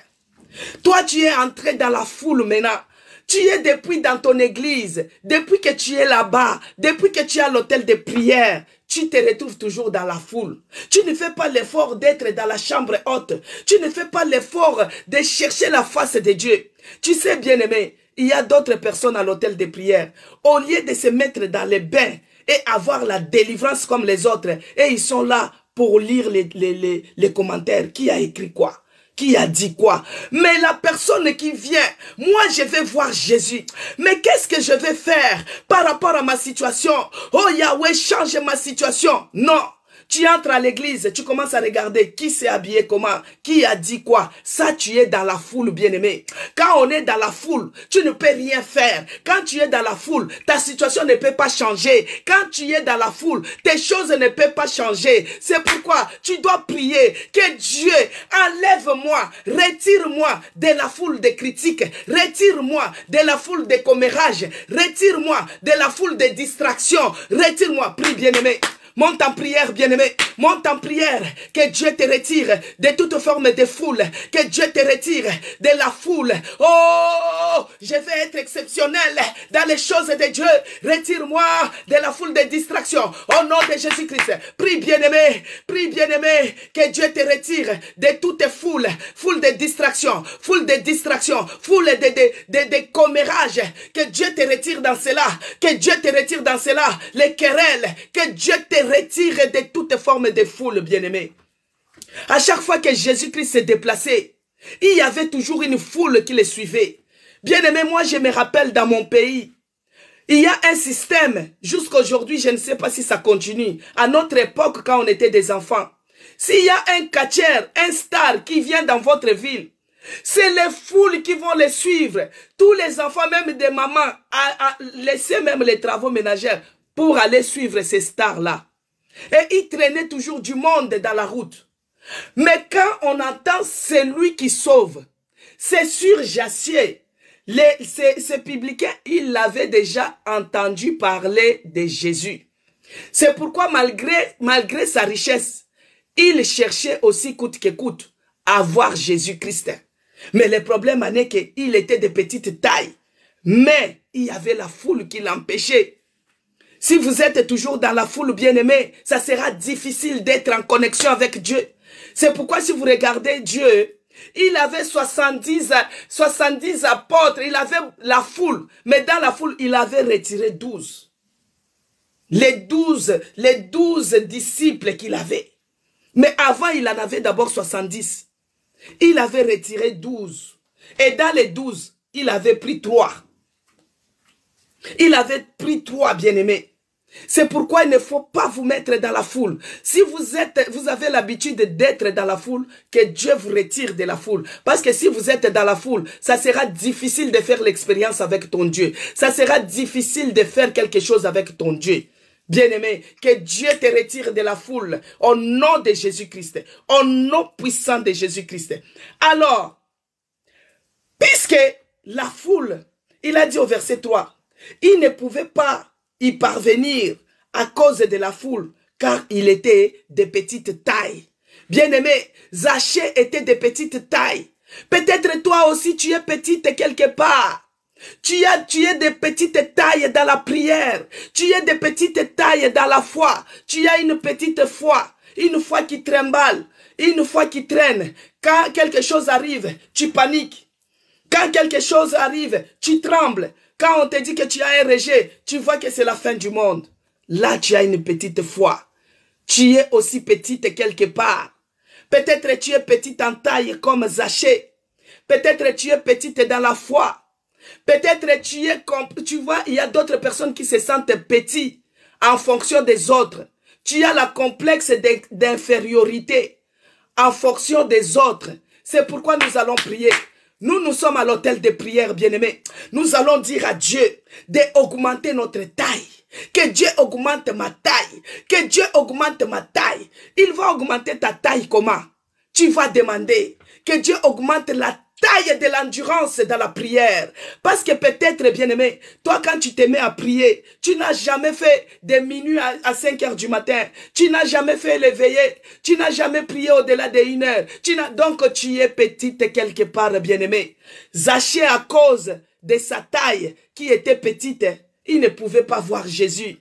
Toi, tu es entré dans la foule maintenant. Tu es depuis dans ton église, depuis que tu es là-bas, depuis que tu es à l'hôtel de prière, tu te retrouves toujours dans la foule. Tu ne fais pas l'effort d'être dans la chambre haute. Tu ne fais pas l'effort de chercher la face de Dieu. Tu sais, bien-aimé, il y a d'autres personnes à l'hôtel de prière. Au lieu de se mettre dans les bains et avoir la délivrance comme les autres, et ils sont là pour lire les commentaires. Qui a écrit quoi? Qui a dit quoi? Mais la personne qui vient, moi je vais voir Jésus. Mais qu'est-ce que je vais faire par rapport à ma situation? Oh Yahweh, change ma situation. Non. Tu entres à l'église, tu commences à regarder qui s'est habillé comment, qui a dit quoi. Ça, tu es dans la foule, bien-aimé. Quand on est dans la foule, tu ne peux rien faire. Quand tu es dans la foule, ta situation ne peut pas changer. Quand tu es dans la foule, tes choses ne peuvent pas changer. C'est pourquoi tu dois prier que Dieu enlève-moi, retire-moi de la foule de critiques, retire-moi de la foule de commérages, retire-moi de la foule de distractions, retire-moi, prie, bien-aimé. Monte en prière, bien-aimé. Monte en prière. Que Dieu te retire de toute forme de foule. Que Dieu te retire de la foule. Oh, je vais être exceptionnel dans les choses de Dieu. Retire-moi de la foule de distractions. Au nom de Jésus-Christ. Prie, bien-aimé. Prie, bien-aimé. Que Dieu te retire de toute foule. Foule de distractions. Foule de distractions. Foule de commérages. Que Dieu te retire dans cela. Que Dieu te retire dans cela. Les querelles. Que Dieu te retire de toute forme de foule, bien-aimé. À chaque fois que Jésus-Christ s'est déplacé, il y avait toujours une foule qui le suivait. Bien-aimé, moi je me rappelle dans mon pays, Il y a un système, jusqu'à aujourd'hui, je ne sais pas si ça continue. À notre époque, quand on était des enfants, s'il y a un catcheur, un star qui vient dans votre ville, c'est les foules qui vont les suivre. Tous les enfants, même des mamans, à laisser même les travaux ménagers pour aller suivre ces stars-là. Et ils traînaient toujours du monde dans la route. Mais quand on entend celui qui sauve, c'est sur Jacier. Ces publicains, ils l'avaient déjà entendu parler de Jésus. C'est pourquoi malgré sa richesse, il cherchait aussi coûte que coûte à voir Jésus-Christ. Mais le problème est qu'il était de petite taille. Mais il y avait la foule qui l'empêchait. Si vous êtes toujours dans la foule, bien-aimé, ça sera difficile d'être en connexion avec Dieu. C'est pourquoi si vous regardez Dieu, il avait 70 apôtres, il avait la foule. Mais dans la foule, il avait retiré 12. Les 12 disciples qu'il avait. Mais avant, il en avait d'abord 70. Il avait retiré 12. Et dans les 12, il avait pris 3. Il avait pris 3, bien-aimés. C'est pourquoi il ne faut pas vous mettre dans la foule. Si vous avez l'habitude d'être dans la foule, que Dieu vous retire de la foule. Parce que si vous êtes dans la foule, ça sera difficile de faire l'expérience avec ton Dieu. Ça sera difficile de faire quelque chose avec ton Dieu. Bien-aimé, que Dieu te retire de la foule au nom de Jésus-Christ, au nom puissant de Jésus-Christ. Alors, puisque la foule, il a dit au verset 3, il ne pouvait pas y parvenir à cause de la foule, car il était de petite taille. Bien-aimé, Zachée était de petite taille. Peut-être toi aussi tu es petite quelque part. Tu es de petites tailles dans la prière. Tu es de petites tailles dans la foi. Tu as une petite foi. Une foi qui tremble. Une foi qui traîne. Quand quelque chose arrive, tu paniques. Quand quelque chose arrive, tu trembles. Quand on te dit que tu as un rejet, tu vois que c'est la fin du monde. Là, tu as une petite foi. Tu es aussi petite quelque part. Peut-être tu es petite en taille comme Zachée. Peut-être tu es petite dans la foi. Peut-être tu vois, il y a d'autres personnes qui se sentent petits en fonction des autres. Tu as la complexe d'infériorité en fonction des autres. C'est pourquoi nous allons prier. Nous sommes à l'hôtel de prière, bien-aimés. Nous allons dire à Dieu d'augmenter notre taille. Que Dieu augmente ma taille. Que Dieu augmente ma taille. Il va augmenter ta taille comment? Tu vas demander que Dieu augmente la taille de l'endurance dans la prière. Parce que peut-être, bien-aimé, toi quand tu te mets à prier, tu n'as jamais fait des minuit à 5 heures du matin. Tu n'as jamais fait les veillées. Tu n'as jamais prié au-delà de 1 heure. Donc tu es petite quelque part, bien-aimé. Zachée, à cause de sa taille qui était petite, il ne pouvait pas voir Jésus.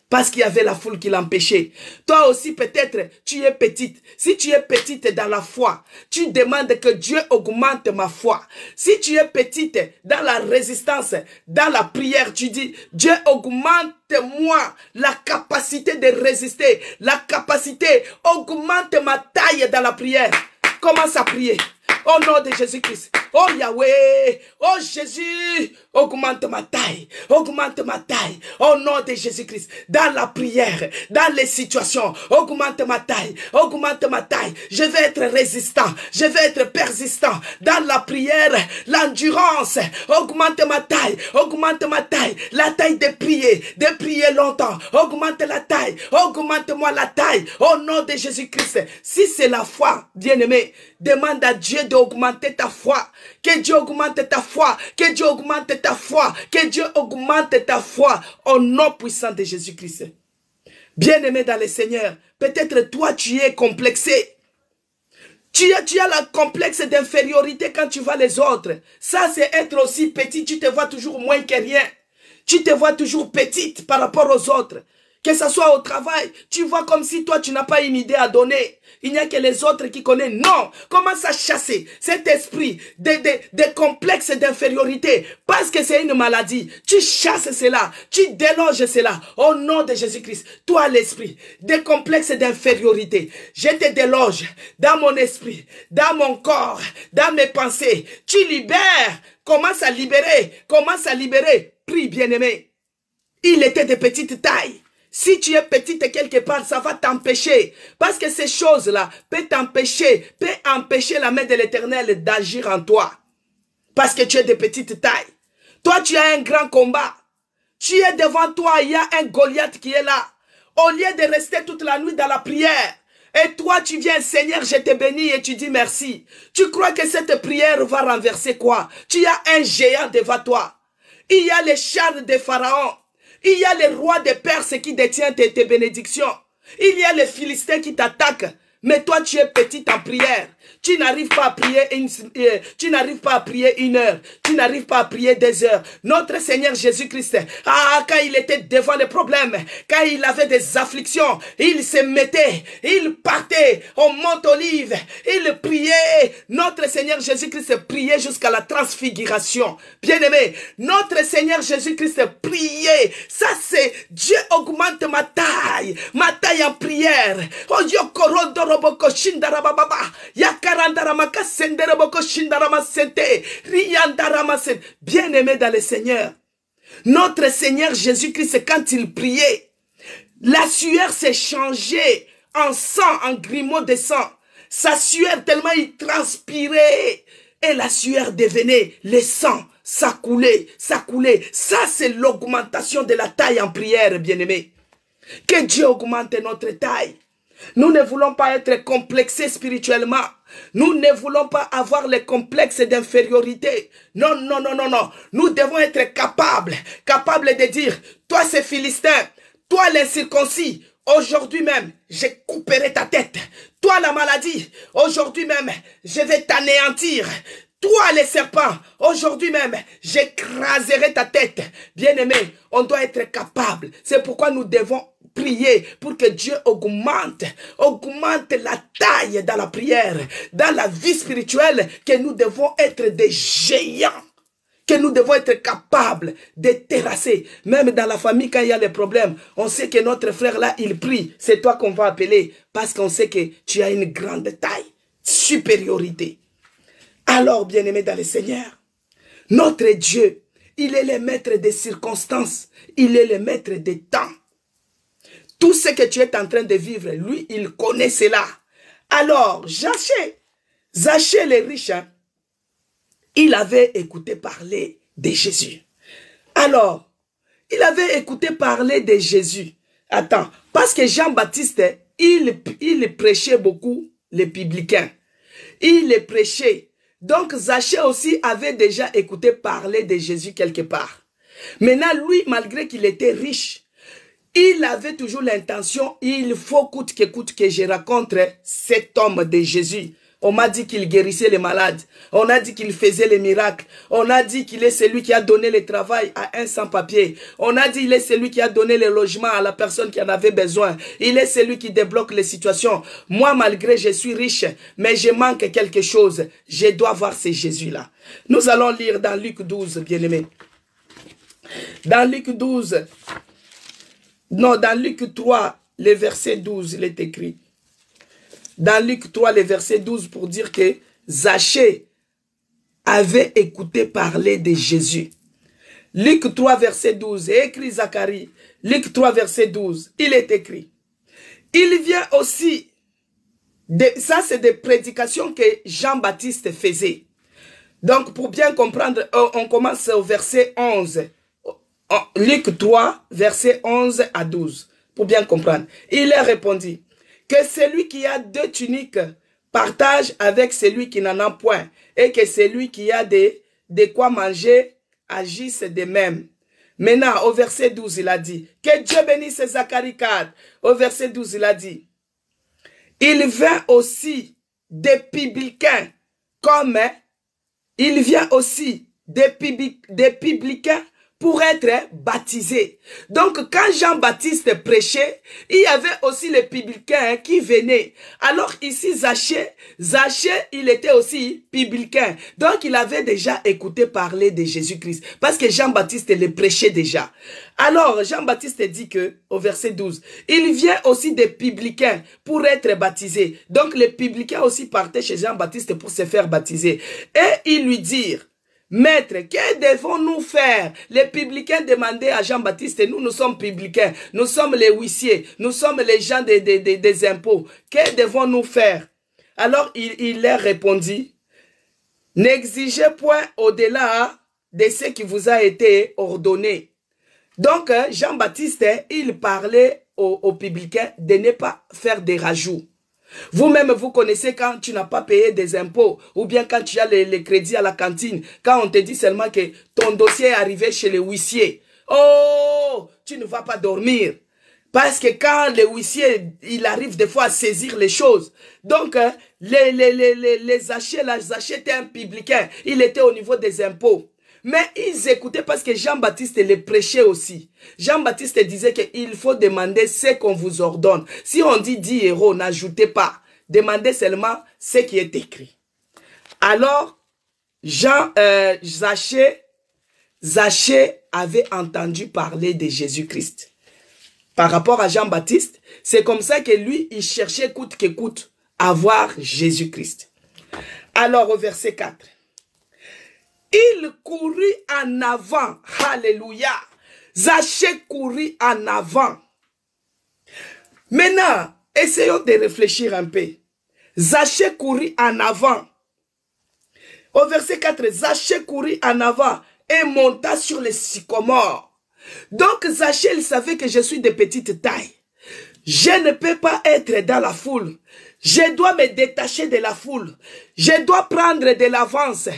Parce qu'il y avait la foule qui l'empêchait. Toi aussi, peut-être, tu es petite. Si tu es petite dans la foi, tu demandes que Dieu augmente ma foi. Si tu es petite dans la résistance, dans la prière, tu dis, Dieu augmente-moi la capacité de résister. La capacité, augmente ma taille dans la prière. Commence à prier. Au nom de Jésus-Christ. Oh Yahweh. Oh Jésus. Augmente ma taille. Augmente ma taille. Au nom de Jésus-Christ. Dans la prière. Dans les situations. Augmente ma taille. Augmente ma taille. Je vais être résistant. Je vais être persistant. Dans la prière. L'endurance. Augmente ma taille. Augmente ma taille. La taille de prier. De prier longtemps. Augmente la taille. Augmente-moi la taille. Au nom de Jésus-Christ. Si c'est la foi, bien-aimé, demande à Dieu d'augmenter ta foi. Que Dieu augmente ta foi. Que Dieu augmente ta foi. Que Dieu augmente ta foi. Au nom puissant de Jésus-Christ. Bien-aimé dans le Seigneur, peut-être toi tu es complexé. Tu as la complexe d'infériorité quand tu vois les autres. Ça c'est être aussi petit. Tu te vois toujours moins que rien. Tu te vois toujours petite par rapport aux autres. Que ce soit au travail, tu vois comme si toi tu n'as pas une idée à donner. Il n'y a que les autres qui connaissent. Non, commence à chasser cet esprit de complexe d'infériorité. Parce que c'est une maladie. Tu chasses cela, tu déloges cela. Au nom de Jésus-Christ, toi l'esprit, des complexes d'infériorité. Je te déloge dans mon esprit, dans mon corps, dans mes pensées. Tu libères, commence à libérer. Prie bien-aimé. Il était de petite taille. Si tu es petite quelque part, ça va t'empêcher. Parce que ces choses-là peuvent empêcher la main de l'Éternel d'agir en toi. Parce que tu es de petite taille. Toi, tu as un grand combat. Tu es devant toi, il y a un Goliath qui est là. Au lieu de rester toute la nuit dans la prière, et toi, tu viens, Seigneur, je te bénis et tu dis merci. Tu crois que cette prière va renverser quoi? Tu as un géant devant toi. Il y a les chars de Pharaon. Il y a les rois de Perse qui détiennent tes bénédictions. Il y a les Philistins qui t'attaquent. Mais toi, tu es petit en prière. Tu n'arrives pas à prier tu n'arrives pas à prier 1 heure. Tu n'arrives pas à prier 2 heures. Notre Seigneur Jésus-Christ, quand il était devant les problèmes, quand il avait des afflictions, il se mettait, il partait au Mont Olive, il priait. Notre Seigneur Jésus-Christ priait jusqu'à la transfiguration. Bien-aimé, notre Seigneur Jésus-Christ priait. Ça, c'est Dieu augmente ma taille en prière. Oh, bien-aimé dans le Seigneur, notre Seigneur Jésus-Christ, quand il priait, la sueur s'est changée en sang, en grumeaux de sang. Sa sueur, tellement il transpirait, et la sueur devenait le sang. Ça coulait, ça coulait. Ça, c'est l'augmentation de la taille en prière, bien-aimé. Que Dieu augmente notre taille. Nous ne voulons pas être complexés spirituellement. Nous ne voulons pas avoir les complexes d'infériorité. Non, non, non, non, non. Nous devons être capables de dire, toi c'est Philistin, toi l'incirconcis, aujourd'hui même, je couperai ta tête. Toi la maladie, aujourd'hui même, je vais t'anéantir. Toi les serpents, aujourd'hui même, j'écraserai ta tête. Bien-aimé, on doit être capable. C'est pourquoi nous devons prier pour que Dieu augmente la taille dans la prière, dans la vie spirituelle, que nous devons être des géants, que nous devons être capables de terrasser. Même dans la famille, quand il y a les problèmes, on sait que notre frère là, il prie. C'est toi qu'on va appeler parce qu'on sait que tu as une grande taille, supériorité. Alors, bien-aimé dans le Seigneur, notre Dieu, il est le maître des circonstances, il est le maître des temps. Tout ce que tu es en train de vivre, lui, il connaît cela. Alors, Zachée le riche, hein, il avait écouté parler de Jésus. Alors, il avait écouté parler de Jésus. Attends, parce que Jean-Baptiste, il prêchait beaucoup les publicains. Il les prêchait. Donc, Zachée aussi avait déjà écouté parler de Jésus quelque part. Maintenant, lui, malgré qu'il était riche, il avait toujours l'intention, il faut coûte que je rencontre cet homme de Jésus. On m'a dit qu'il guérissait les malades. On a dit qu'il faisait les miracles. On a dit qu'il est celui qui a donné le travail à un sans-papier. On a dit qu'il est celui qui a donné le logement à la personne qui en avait besoin. Il est celui qui débloque les situations. Moi, malgré je suis riche, mais je manque quelque chose. Je dois voir ce Jésus-là. Nous allons lire dans Luc 12, bien-aimé. Dans Luc 12, non, dans Luc 3, le verset 12, il est écrit. Dans Luc 3, le verset 12, pour dire que Zachée avait écouté parler de Jésus. Luc 3, verset 12, et écrit Zacharie. Luc 3, verset 12, il est écrit. Il vient aussi, ça c'est des prédications que Jean-Baptiste faisait. Donc pour bien comprendre, on commence au verset 11. Luc 3, verset 11 à 12. Pour bien comprendre. Il a répondu. Que celui qui a 2 tuniques partage avec celui qui n'en a point, et que celui qui a de quoi manger agisse de même. Maintenant, au verset 12, il a dit, que Dieu bénisse Zacharie 4. Au verset 12, il a dit, il vient aussi des publicains, comme il vient aussi des publicains pour être baptisé. Donc, quand Jean-Baptiste prêchait, il y avait aussi les publicains qui venaient. Alors ici, Zachée, il était aussi publicain. Donc, il avait déjà écouté parler de Jésus-Christ. Parce que Jean-Baptiste le prêchait déjà. Alors, Jean-Baptiste dit que, au verset 12, il vient aussi des publicains pour être baptisés. Donc, les publicains aussi partaient chez Jean-Baptiste pour se faire baptiser. Et ils lui dirent, Maître, que devons-nous faire? Les publicains demandaient à Jean-Baptiste, nous sommes publicains, nous sommes les huissiers, nous sommes les gens des impôts. Que devons-nous faire? Alors il leur répondit, n'exigez point au-delà de ce qui vous a été ordonné. Donc Jean-Baptiste, il parlait aux publicains de ne pas faire des rajouts. Vous-même, vous connaissez quand tu n'as pas payé des impôts ou bien quand tu as les crédits à la cantine, quand on te dit seulement que ton dossier est arrivé chez le huissier. Oh, tu ne vas pas dormir. Parce que quand le huissier, il arrive des fois à saisir les choses. Donc, les achats étaient un publicain. Il était au niveau des impôts. Mais ils écoutaient parce que Jean-Baptiste les prêchait aussi. Jean-Baptiste disait qu'il faut demander ce qu'on vous ordonne. Si on dit 10 euros, n'ajoutez pas. Demandez seulement ce qui est écrit. Alors, Zachée avait entendu parler de Jésus-Christ. Par rapport à Jean-Baptiste, c'est comme ça que lui, il cherchait coûte que coûte à voir Jésus-Christ. Alors, au verset 4. Il courut en avant. Alléluia. Zachée courut en avant. Maintenant, essayons de réfléchir un peu. Zachée courut en avant. Au verset 4, Zachée courut en avant et monta sur les sycomores. Donc Zachée, il savait que je suis de petite taille. Je ne peux pas être dans la foule. Je dois me détacher de la foule. Je dois prendre de l'avance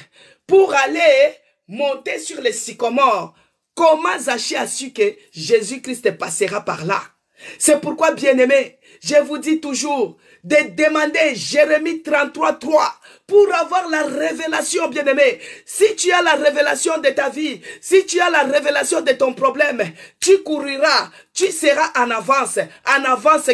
pour aller monter sur les sycomores. Comment Zachée a su que Jésus-Christ passera par là? C'est pourquoi, bien-aimés, je vous dis toujours de demander Jérémie 33:3 pour avoir la révélation, bien-aimé. Si tu as la révélation de ta vie, si tu as la révélation de ton problème, tu couriras, tu seras en avance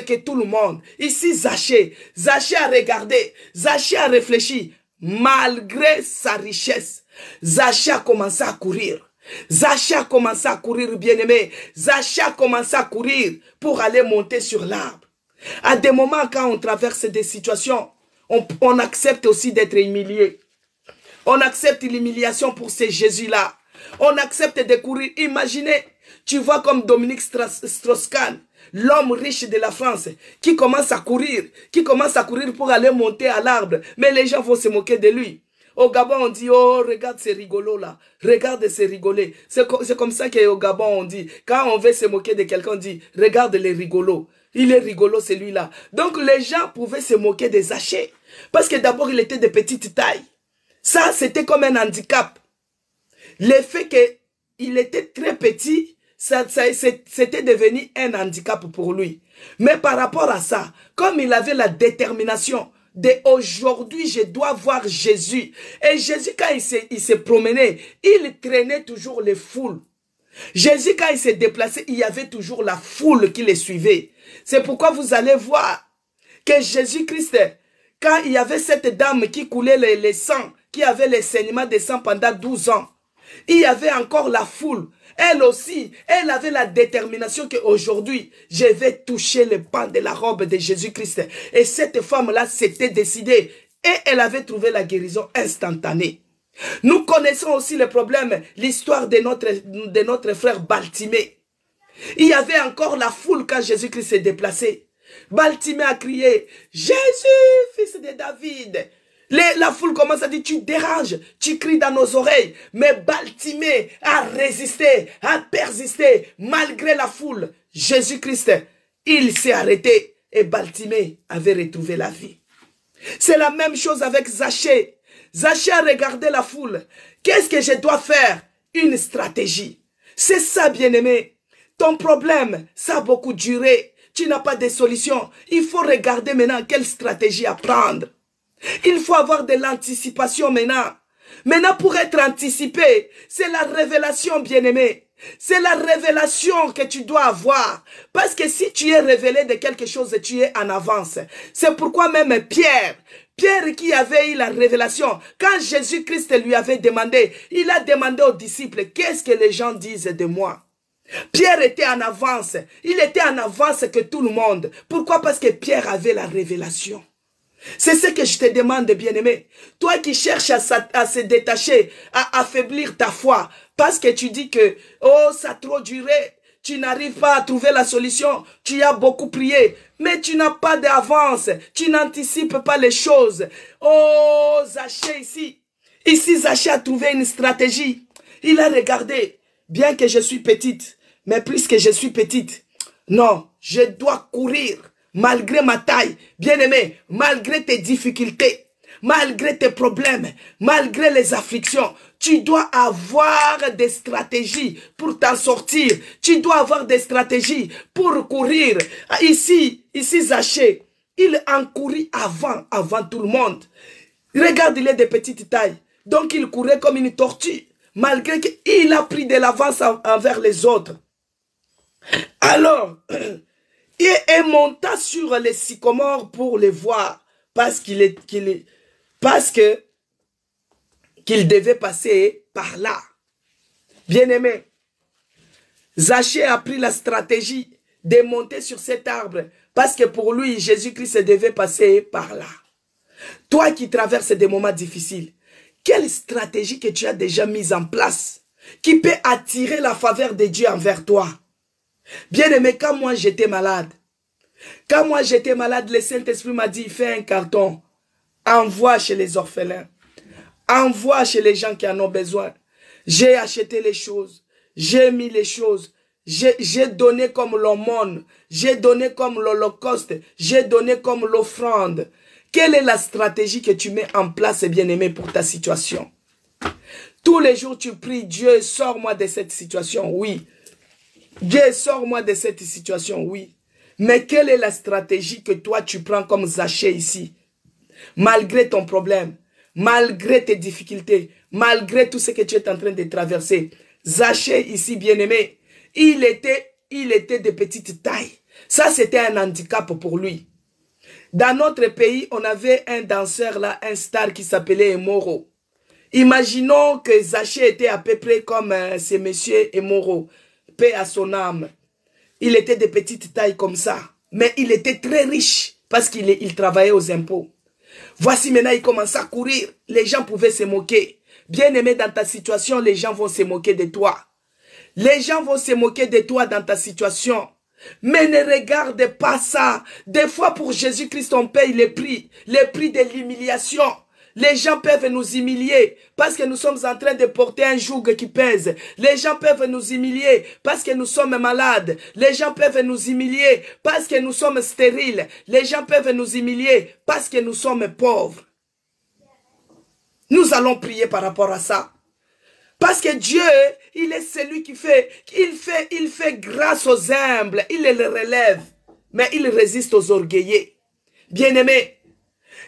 que tout le monde. Ici, Zachée a regardé, Zachée a réfléchi. Malgré sa richesse, Zachée a commencé à courir. Zachée a commencé à courir, bien-aimé. Zachée a commencé à courir pour aller monter sur l'arbre. À des moments, quand on traverse des situations, on accepte aussi d'être humilié. On accepte l'humiliation pour ces Jésus-là. On accepte de courir. Imaginez, tu vois comme Dominique Strauss-Kahn, l'homme riche de la France, qui commence à courir pour aller monter à l'arbre. Mais les gens vont se moquer de lui. Au Gabon, on dit, oh, regarde ces rigolos là. Regarde ces rigolés. C'est comme ça qu'au Gabon, on dit, quand on veut se moquer de quelqu'un, on dit, regarde les rigolos. Il est rigolo, celui-là. Donc, les gens pouvaient se moquer des Zachée. Parce que d'abord, il était de petite taille. Ça, c'était comme un handicap. Le fait qu'il était très petit, c'était devenu un handicap pour lui. Mais par rapport à ça, comme il avait la détermination de aujourd'hui, je dois voir Jésus. Et Jésus, quand il se promenait, il traînait toujours les foules. Jésus, quand il s'est déplacé, il y avait toujours la foule qui le suivait. C'est pourquoi vous allez voir que Jésus-Christ, quand il y avait cette dame qui coulait les sangs, qui avait les saignements de sang pendant 12 ans, il y avait encore la foule. Elle aussi, elle avait la détermination qu'aujourd'hui, je vais toucher le pan de la robe de Jésus-Christ. Et cette femme-là s'était décidée et elle avait trouvé la guérison instantanée. Nous connaissons aussi le problème, l'histoire de notre frère Baltimée. Il y avait encore la foule quand Jésus-Christ s'est déplacé. Baltimée a crié, Jésus, fils de David. La foule commence à dire, tu déranges, tu cries dans nos oreilles. Mais Baltimée a résisté, a persisté, malgré la foule. Jésus-Christ, il s'est arrêté et Baltimée avait retrouvé la vie. C'est la même chose avec Zachée. Zachée a regardé la foule. Qu'est-ce que je dois faire? Une stratégie. C'est ça, bien-aimé. Ton problème, ça a beaucoup duré. Tu n'as pas de solution. Il faut regarder maintenant quelle stratégie à prendre. Il faut avoir de l'anticipation maintenant. Maintenant, pour être anticipé, c'est la révélation, bien-aimé. C'est la révélation que tu dois avoir. Parce que si tu es révélé de quelque chose, tu es en avance. C'est pourquoi même Pierre qui avait eu la révélation, quand Jésus-Christ lui avait demandé, il a demandé aux disciples, qu'est-ce que les gens disent de moi? Pierre était en avance. Il était en avance que tout le monde. Pourquoi? Parce que Pierre avait la révélation. C'est ce que je te demande, bien-aimé. Toi qui cherches à se détacher, à affaiblir ta foi, parce que tu dis que, oh, ça a trop duré, tu n'arrives pas à trouver la solution, tu as beaucoup prié, mais tu n'as pas d'avance, tu n'anticipes pas les choses. Oh, Zachée ici. Ici, Zachée a trouvé une stratégie. Il a regardé, bien que je suis petite, mais plus que je suis petite, non, je dois courir. Malgré ma taille, bien-aimé, malgré tes difficultés, malgré tes problèmes, malgré les afflictions, tu dois avoir des stratégies pour t'en sortir. Tu dois avoir des stratégies pour courir. Ici, Zachée, il en courit avant tout le monde. Regarde, il est de petite taille. Donc il courait comme une tortue, malgré qu'il a pris de l'avance envers les autres. Alors, il monta sur les sycomores pour les voir, parce qu'il devait passer par là. Bien-aimé, Zachée a pris la stratégie de monter sur cet arbre, parce que pour lui, Jésus-Christ devait passer par là. Toi qui traverses des moments difficiles, quelle stratégie que tu as déjà mise en place qui peut attirer la faveur de Dieu envers toi? Bien-aimé, quand moi j'étais malade, le Saint-Esprit m'a dit, fais un carton, envoie chez les orphelins, envoie chez les gens qui en ont besoin. J'ai acheté les choses, j'ai mis les choses, j'ai donné comme l'aumône, j'ai donné comme l'holocauste, j'ai donné comme l'offrande. Quelle est la stratégie que tu mets en place, bien-aimé, pour ta situation? Tous les jours, tu pries, Dieu, sors-moi de cette situation, oui. Dieu, sors-moi de cette situation, oui. Mais quelle est la stratégie que toi, tu prends comme Zachée ici? Malgré ton problème, malgré tes difficultés, malgré tout ce que tu es en train de traverser, Zachée ici, bien-aimé, il était de petite taille. Ça, c'était un handicap pour lui. Dans notre pays, on avait un danseur là, un star qui s'appelait Emoro. Imaginons que Zachée était à peu près comme ce monsieur Emoro, paix à son âme. Il était de petite taille comme ça, mais il était très riche parce qu'il travaillait aux impôts. Voici maintenant, il commence à courir. Les gens pouvaient se moquer. Bien aimé, dans ta situation, les gens vont se moquer de toi. Les gens vont se moquer de toi dans ta situation. Mais ne regarde pas ça. Des fois, pour Jésus-Christ, on paye les prix de l'humiliation. Les gens peuvent nous humilier parce que nous sommes en train de porter un joug qui pèse. Les gens peuvent nous humilier parce que nous sommes malades. Les gens peuvent nous humilier parce que nous sommes stériles. Les gens peuvent nous humilier parce que nous sommes pauvres. Nous allons prier par rapport à ça. Parce que Dieu, il est celui qui fait, il fait grâce aux humbles, il les relève, mais il résiste aux orgueillés. Bien-aimé,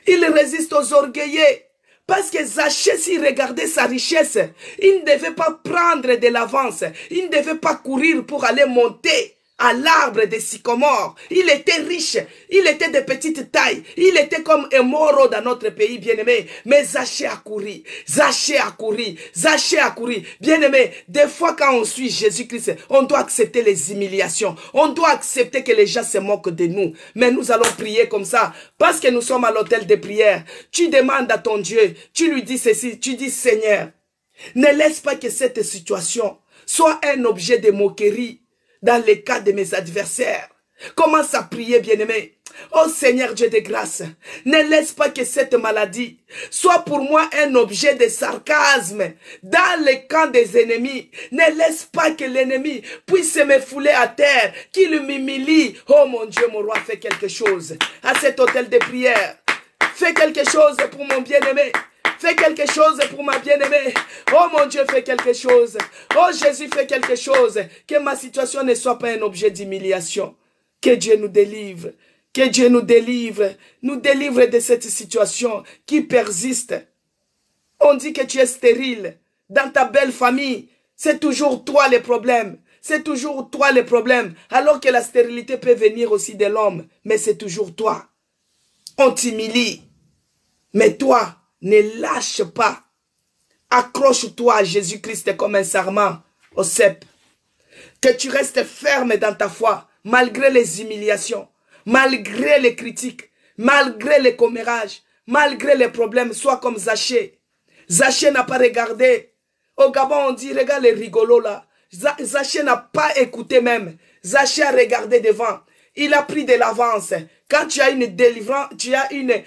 il résiste aux orgueillés. Parce que Zachée, s'il regardait sa richesse, il ne devait pas prendre de l'avance. Il ne devait pas courir pour aller monter à l'arbre des sycomores. Il était riche. Il était de petite taille. Il était comme un moro dans notre pays, bien-aimé. Mais Zachée a couru. Zachée a couru. Zachée a couru. Bien-aimé, des fois quand on suit Jésus-Christ, on doit accepter les humiliations. On doit accepter que les gens se moquent de nous. Mais nous allons prier comme ça. Parce que nous sommes à l'hôtel de prière. Tu demandes à ton Dieu. Tu lui dis ceci. Tu dis, Seigneur, ne laisse pas que cette situation soit un objet de moquerie dans les cas de mes adversaires. Commence à prier, bien-aimé. Oh Seigneur Dieu de grâce, ne laisse pas que cette maladie soit pour moi un objet de sarcasme dans les camps des ennemis. Ne laisse pas que l'ennemi puisse me fouler à terre, qu'il m'humilie. Oh mon Dieu, mon roi, fais quelque chose à cet hôtel de prière. Fais quelque chose pour mon bien-aimé. Fais quelque chose pour ma bien-aimée. Oh mon Dieu, fais quelque chose. Oh Jésus, fais quelque chose. Que ma situation ne soit pas un objet d'humiliation. Que Dieu nous délivre. Que Dieu nous délivre. Nous délivre de cette situation qui persiste. On dit que tu es stérile. Dans ta belle famille, c'est toujours toi le problème. C'est toujours toi le problème. Alors que la stérilité peut venir aussi de l'homme. Mais c'est toujours toi. On t'humilie. Mais toi, ne lâche pas. Accroche-toi à Jésus-Christ comme un sarment au cep. Que tu restes ferme dans ta foi, malgré les humiliations, malgré les critiques, malgré les commérages, malgré les problèmes, sois comme Zachée. Zachée n'a pas regardé. Au Gabon, on dit, regarde les rigolos là. Zachée n'a pas écouté même. Zachée a regardé devant. Il a pris de l'avance. Quand tu as une délivrance, tu as une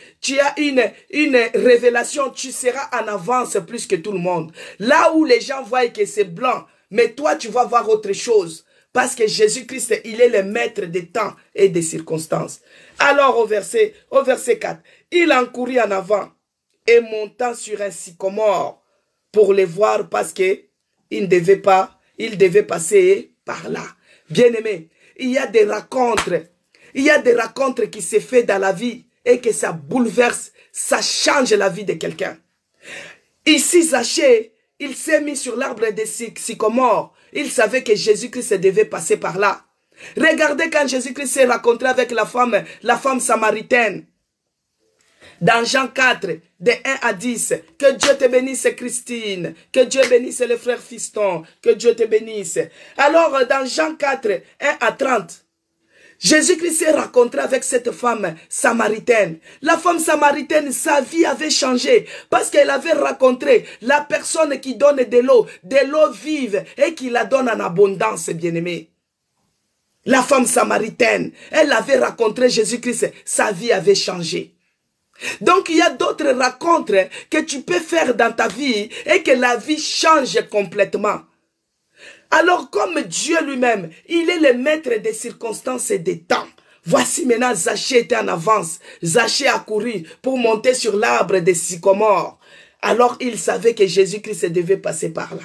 révélation, tu seras en avance plus que tout le monde. Là où les gens voient que c'est blanc, mais toi tu vas voir autre chose. Parce que Jésus-Christ, il est le maître des temps et des circonstances. Alors au verset 4, il encourut en avant et montant sur un sycomore pour les voir parce que il devait passer par là. Bien-aimé, il y a des rencontres qui se font dans la vie et que ça bouleverse, ça change la vie de quelqu'un. Ici, Zachée, il s'est mis sur l'arbre des sycomores. Il savait que Jésus-Christ devait passer par là. Regardez quand Jésus-Christ s'est rencontré avec la femme samaritaine. Dans Jean 4, de 1 à 10, que Dieu te bénisse Christine, que Dieu bénisse les frères Fiston, que Dieu te bénisse. Alors dans Jean 4, 1 à 30, Jésus-Christ s'est rencontré avec cette femme samaritaine. La femme samaritaine, sa vie avait changé parce qu'elle avait rencontré la personne qui donne de l'eau vive et qui la donne en abondance, bien-aimé. La femme samaritaine, elle avait rencontré Jésus-Christ, sa vie avait changé. Donc il y a d'autres rencontres que tu peux faire dans ta vie et que la vie change complètement. Alors comme Dieu lui-même, il est le maître des circonstances et des temps. Voici maintenant Zachée était en avance. Zachée a couru pour monter sur l'arbre des sycomores. Alors il savait que Jésus-Christ devait passer par là.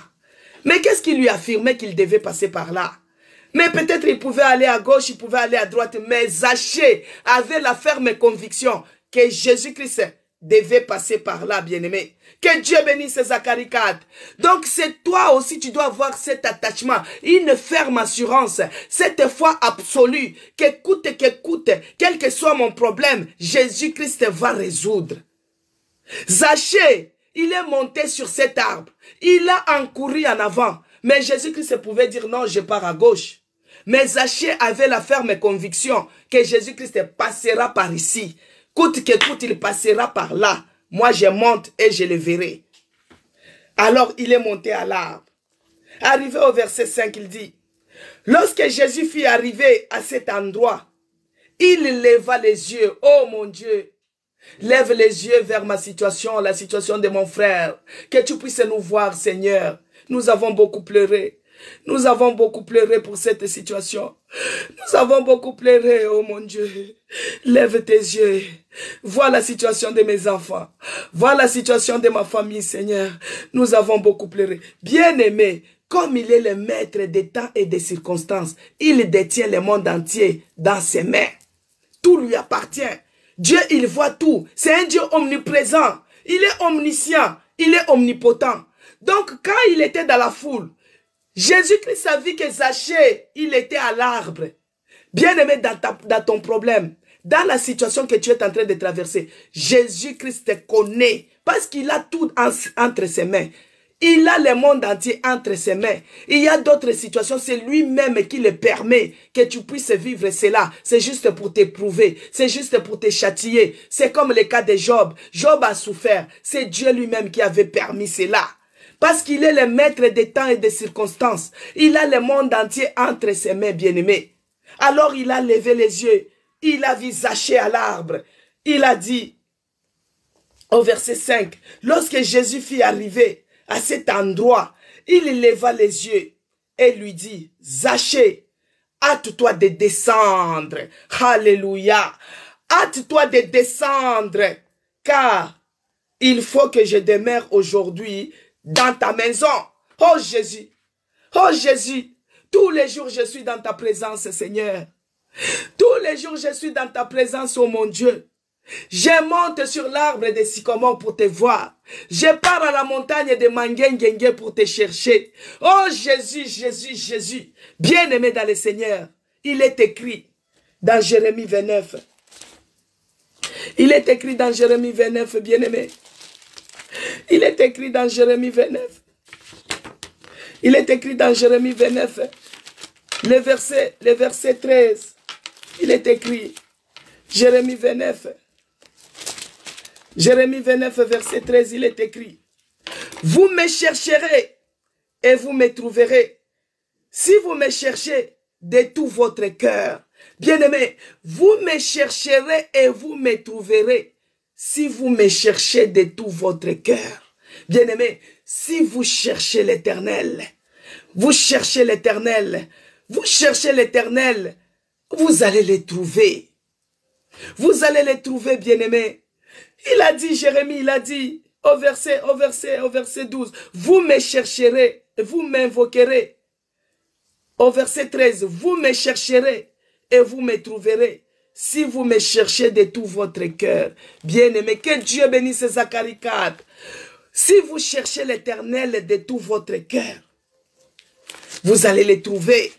Mais qu'est-ce qui lui affirmait qu'il devait passer par là? Mais peut-être il pouvait aller à gauche, il pouvait aller à droite. Mais Zachée avait la ferme conviction que Jésus-Christ devait passer par là, bien-aimé. Que Dieu bénisse Zacharie 4. Donc c'est toi aussi, tu dois avoir cet attachement, une ferme assurance, cette foi absolue, que coûte, quel que soit mon problème, Jésus-Christ va résoudre. Zachée, il est monté sur cet arbre, il a encouru en avant, mais Jésus-Christ pouvait dire non, je pars à gauche. Mais Zachée avait la ferme conviction que Jésus-Christ passera par ici. Coûte que coûte, il passera par là. Moi, je monte et je le verrai. Alors, il est monté à l'arbre. Arrivé au verset 5, il dit, lorsque Jésus fut arrivé à cet endroit, il leva les yeux. Oh mon Dieu, lève les yeux vers ma situation, la situation de mon frère. Que tu puisses nous voir, Seigneur. Nous avons beaucoup pleuré. Nous avons beaucoup pleuré pour cette situation. Nous avons beaucoup pleuré, oh mon Dieu. Lève tes yeux. Vois la situation de mes enfants. Vois la situation de ma famille, Seigneur. Nous avons beaucoup pleuré. Bien-aimé, comme il est le maître des temps et des circonstances, il détient le monde entier dans ses mains. Tout lui appartient. Dieu, il voit tout. C'est un Dieu omniprésent. Il est omniscient. Il est omnipotent. Donc, quand il était dans la foule, Jésus-Christ a vu que Zachée, il était à l'arbre. Bien-aimé, dans ton problème, dans la situation que tu es en train de traverser, Jésus-Christ te connaît parce qu'il a tout entre ses mains. Il a le monde entier entre ses mains. Il y a d'autres situations, c'est lui-même qui le permet que tu puisses vivre cela. C'est juste pour t'éprouver, c'est juste pour te châtier. C'est comme le cas de Job. Job a souffert. C'est Dieu lui-même qui avait permis cela. Parce qu'il est le maître des temps et des circonstances. Il a le monde entier entre ses mains, bien-aimés. Alors il a levé les yeux. Il a vu Zachée à l'arbre. Il a dit, au verset 5, lorsque Jésus fut arrivé à cet endroit, il leva les yeux et lui dit, Zachée, hâte-toi de descendre. Alléluia. Hâte-toi de descendre, car il faut que je demeure aujourd'hui dans ta maison. Oh Jésus, tous les jours je suis dans ta présence, Seigneur. Tous les jours je suis dans ta présence, oh mon Dieu. Je monte sur l'arbre des sycomores pour te voir. Je pars à la montagne de Mangengengue pour te chercher. Oh Jésus, bien-aimé dans le Seigneur. Il est écrit dans Jérémie 29. Il est écrit dans Jérémie 29, bien-aimé. Il est écrit dans Jérémie 29. Il est écrit dans Jérémie 29. Le verset 13. Il est écrit. Jérémie 29. Jérémie 29, verset 13, il est écrit. Vous me chercherez et vous me trouverez. Si vous me cherchez de tout votre cœur. Bien-aimé, vous me chercherez et vous me trouverez. Si vous me cherchez de tout votre cœur. Bien-aimé, si vous cherchez l'Éternel, vous cherchez l'Éternel, vous cherchez l'Éternel, vous allez les trouver. Vous allez les trouver, bien-aimé. Il a dit, Jérémie, il a dit, au verset 12, vous me chercherez, vous m'invoquerez. Au verset 13, vous me chercherez et vous me trouverez. Si vous me cherchez de tout votre cœur. Bien-aimé, que Dieu bénisse Zacharie 4. Si vous cherchez l'Éternel de tout votre cœur, vous allez les trouver.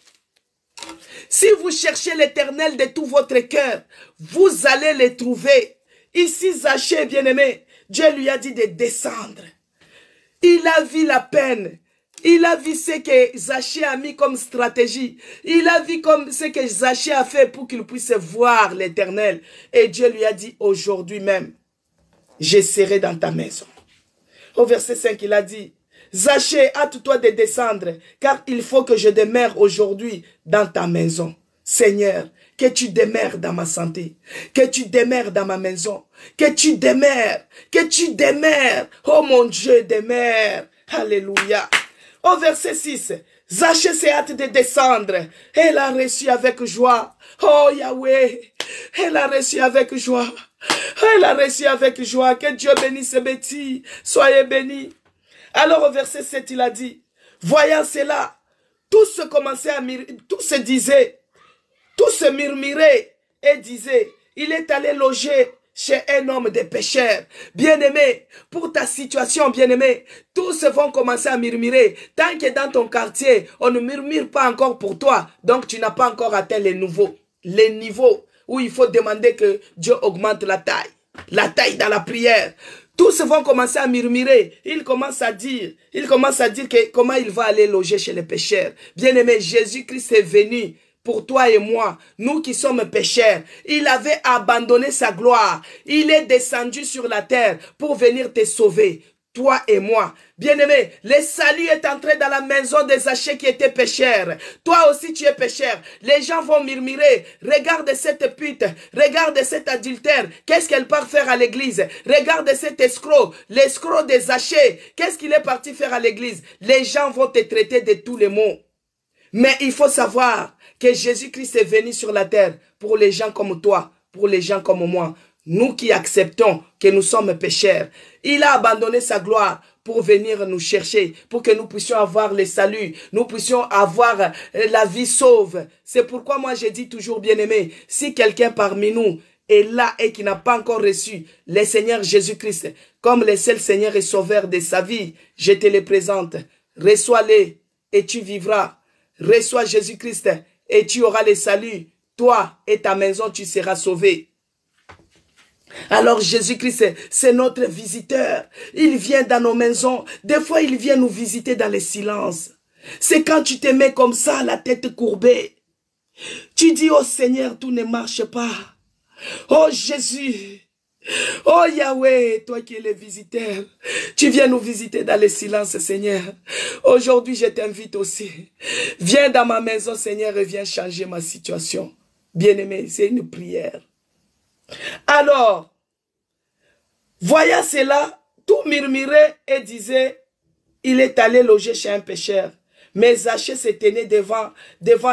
Si vous cherchez l'Éternel de tout votre cœur, vous allez les trouver. Ici, Zachée, bien-aimé, Dieu lui a dit de descendre. Il a vu la peine. Il a vu ce que Zachée a mis comme stratégie. Il a vu comme ce que Zachée a fait pour qu'il puisse voir l'Éternel. Et Dieu lui a dit, aujourd'hui même, je serai dans ta maison. Au verset 5, il a dit, Zachée, hâte-toi de descendre, car il faut que je demeure aujourd'hui dans ta maison. Seigneur, que tu demeures dans ma santé, que tu demeures dans ma maison, que tu demeures, oh mon Dieu, demeure. Alléluia. Au verset 6, Zachée s'est hâte de descendre. Elle a reçu avec joie. Oh Yahweh, elle a reçu avec joie. Elle a reçu avec joie. Que Dieu bénisse Betty. Soyez bénis. Alors au verset 7, il a dit, voyant cela, tous se disaient, tous se murmuraient et disaient, il est allé loger chez un homme de pécheurs. Bien-aimé, pour ta situation, bien-aimé, tous vont commencer à murmurer. Tant que dans ton quartier, on ne murmure pas encore pour toi, donc tu n'as pas encore atteint les niveaux où il faut demander que Dieu augmente la taille dans la prière. Tous vont commencer à murmurer. Ils commencent à dire que comment il va aller loger chez les pécheurs. Bien-aimé, Jésus-Christ est venu pour toi et moi, nous qui sommes pécheurs. Il avait abandonné sa gloire. Il est descendu sur la terre pour venir te sauver. Toi et moi. Bien-aimé, le salut est entré dans la maison des Zachée qui étaient pécheurs. Toi aussi tu es pécheur. Les gens vont murmurer. Regarde cette pute. Regarde cet adultère. Qu'est-ce qu'elle part faire à l'église? Regarde cet escroc. L'escroc des Zachée. Qu'est-ce qu'il est parti faire à l'église? Les gens vont te traiter de tous les mots. Mais il faut savoir que Jésus-Christ est venu sur la terre pour les gens comme toi, pour les gens comme moi. Nous qui acceptons que nous sommes pécheurs. Il a abandonné sa gloire pour venir nous chercher, pour que nous puissions avoir le salut, nous puissions avoir la vie sauve. C'est pourquoi moi je dis toujours, bien-aimé, si quelqu'un parmi nous est là et qui n'a pas encore reçu le Seigneur Jésus-Christ comme le seul Seigneur et Sauveur de sa vie, je te le présente. Reçois-le et tu vivras. Reçois Jésus-Christ et tu auras le salut. Toi et ta maison, tu seras sauvé. Alors Jésus-Christ, c'est notre visiteur. Il vient dans nos maisons. Des fois, il vient nous visiter dans le silence. C'est quand tu te mets comme ça, la tête courbée. Tu dis, oh Seigneur, tout ne marche pas. Oh Jésus. Oh Yahweh, toi qui es le visiteur, tu viens nous visiter dans le silence, Seigneur. Aujourd'hui, je t'invite aussi. Viens dans ma maison, Seigneur, et viens changer ma situation. Bien-aimé, c'est une prière. Alors, voyant cela, tout murmurait et disait, il est allé loger chez un pécheur. Mais Zachée se tenait devant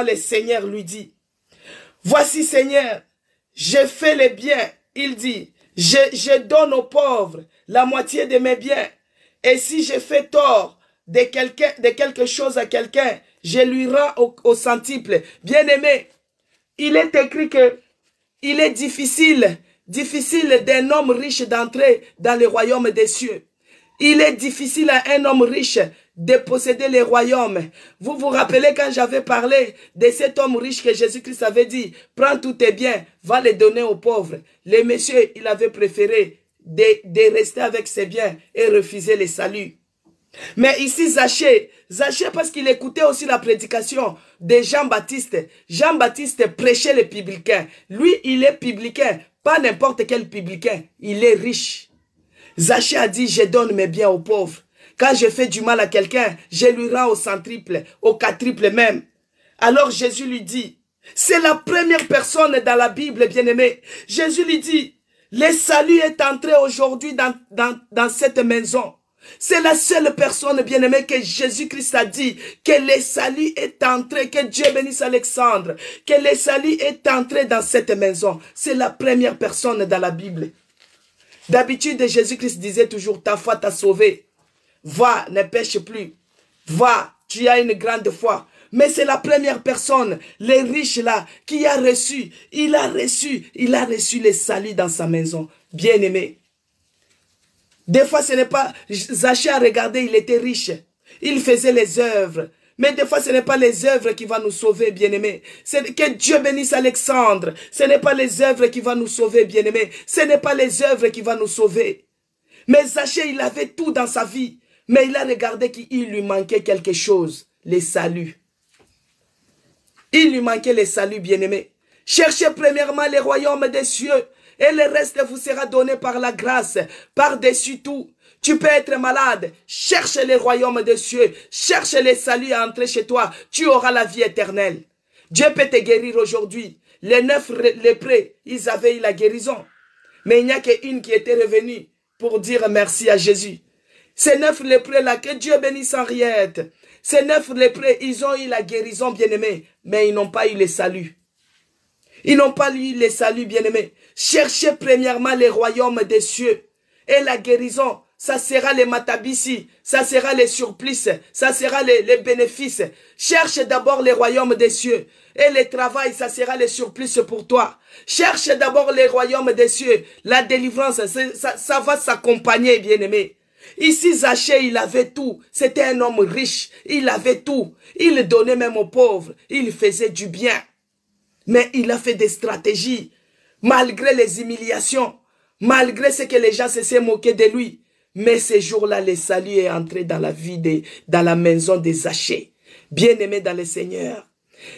le Seigneur, lui dit, voici Seigneur, j'ai fait le bien. Il dit, je donne aux pauvres la moitié de mes biens. Et si je fais tort de quelque chose à quelqu'un, je lui rends au centuple. Bien-aimé, il est écrit que il est difficile d'un homme riche d'entrer dans le royaume des cieux. Il est difficile à un homme riche de posséder les royaumes. Vous vous rappelez quand j'avais parlé de cet homme riche que Jésus-Christ avait dit, prends tous tes biens, va les donner aux pauvres. Le monsieur, il avait préféré de rester avec ses biens et refuser le salut. Mais ici, Zachée parce qu'il écoutait aussi la prédication de Jean-Baptiste. Jean-Baptiste prêchait les publicains. Lui, il est publicain, pas n'importe quel publicain. Il est riche. Zachée a dit, je donne mes biens aux pauvres. Quand je fais du mal à quelqu'un, je lui rends au centriple, au quadruple même. Alors Jésus lui dit, c'est la première personne dans la Bible, bien-aimé. Jésus lui dit, le salut est entré aujourd'hui dans cette maison. C'est la seule personne, bien-aimée, que Jésus-Christ a dit que le salut est entré, que Dieu bénisse Alexandre, que le salut est entré dans cette maison. C'est la première personne dans la Bible. D'habitude, Jésus-Christ disait toujours, ta foi t'a sauvé. Va, ne pêche plus. Va, tu as une grande foi. Mais c'est la première personne, les riches là, qui a reçu. Il a reçu le salut dans sa maison. Bien-aimé. Des fois, ce n'est pas... Zachée a regardé, il était riche. Il faisait les œuvres. Mais des fois, ce n'est pas les œuvres qui vont nous sauver, bien-aimés. Que Dieu bénisse Alexandre. Ce n'est pas les œuvres qui vont nous sauver, bien-aimés. Ce n'est pas les œuvres qui vont nous sauver. Mais Zachée, il avait tout dans sa vie. Mais il a regardé qu'il lui manquait quelque chose. Les saluts. Il lui manquait les saluts, bien-aimés. Cherchez premièrement les royaumes des cieux. Et le reste vous sera donné par la grâce, par-dessus tout. Tu peux être malade, cherche les royaumes des cieux, cherche les saluts à entrer chez toi, tu auras la vie éternelle. Dieu peut te guérir aujourd'hui. Les 9 lépreux, ils avaient eu la guérison. Mais il n'y a qu'une qui était revenue pour dire merci à Jésus. Ces 9 lépreux-là, que Dieu bénisse Henriette. Ces 9 lépreux, ils ont eu la guérison, bien-aimés, mais ils n'ont pas eu le salut. Ils n'ont pas eu le salut, bien-aimés. Cherchez premièrement les royaumes des cieux. Et la guérison, ça sera les matabissi, ça sera les surplices, ça sera les bénéfices. Cherche d'abord les royaumes des cieux. Et le travail, ça sera les surplices pour toi. Cherche d'abord les royaumes des cieux. La délivrance, ça va s'accompagner, bien-aimé. Ici, Zachée, il avait tout. C'était un homme riche. Il avait tout. Il donnait même aux pauvres. Il faisait du bien. Mais il a fait des stratégies. Malgré les humiliations. Malgré ce que les gens se sont moqués de lui. Mais ce jour-là, le salut est entré dans la vie, dans la maison des Zachée. Bien-aimé dans le Seigneur.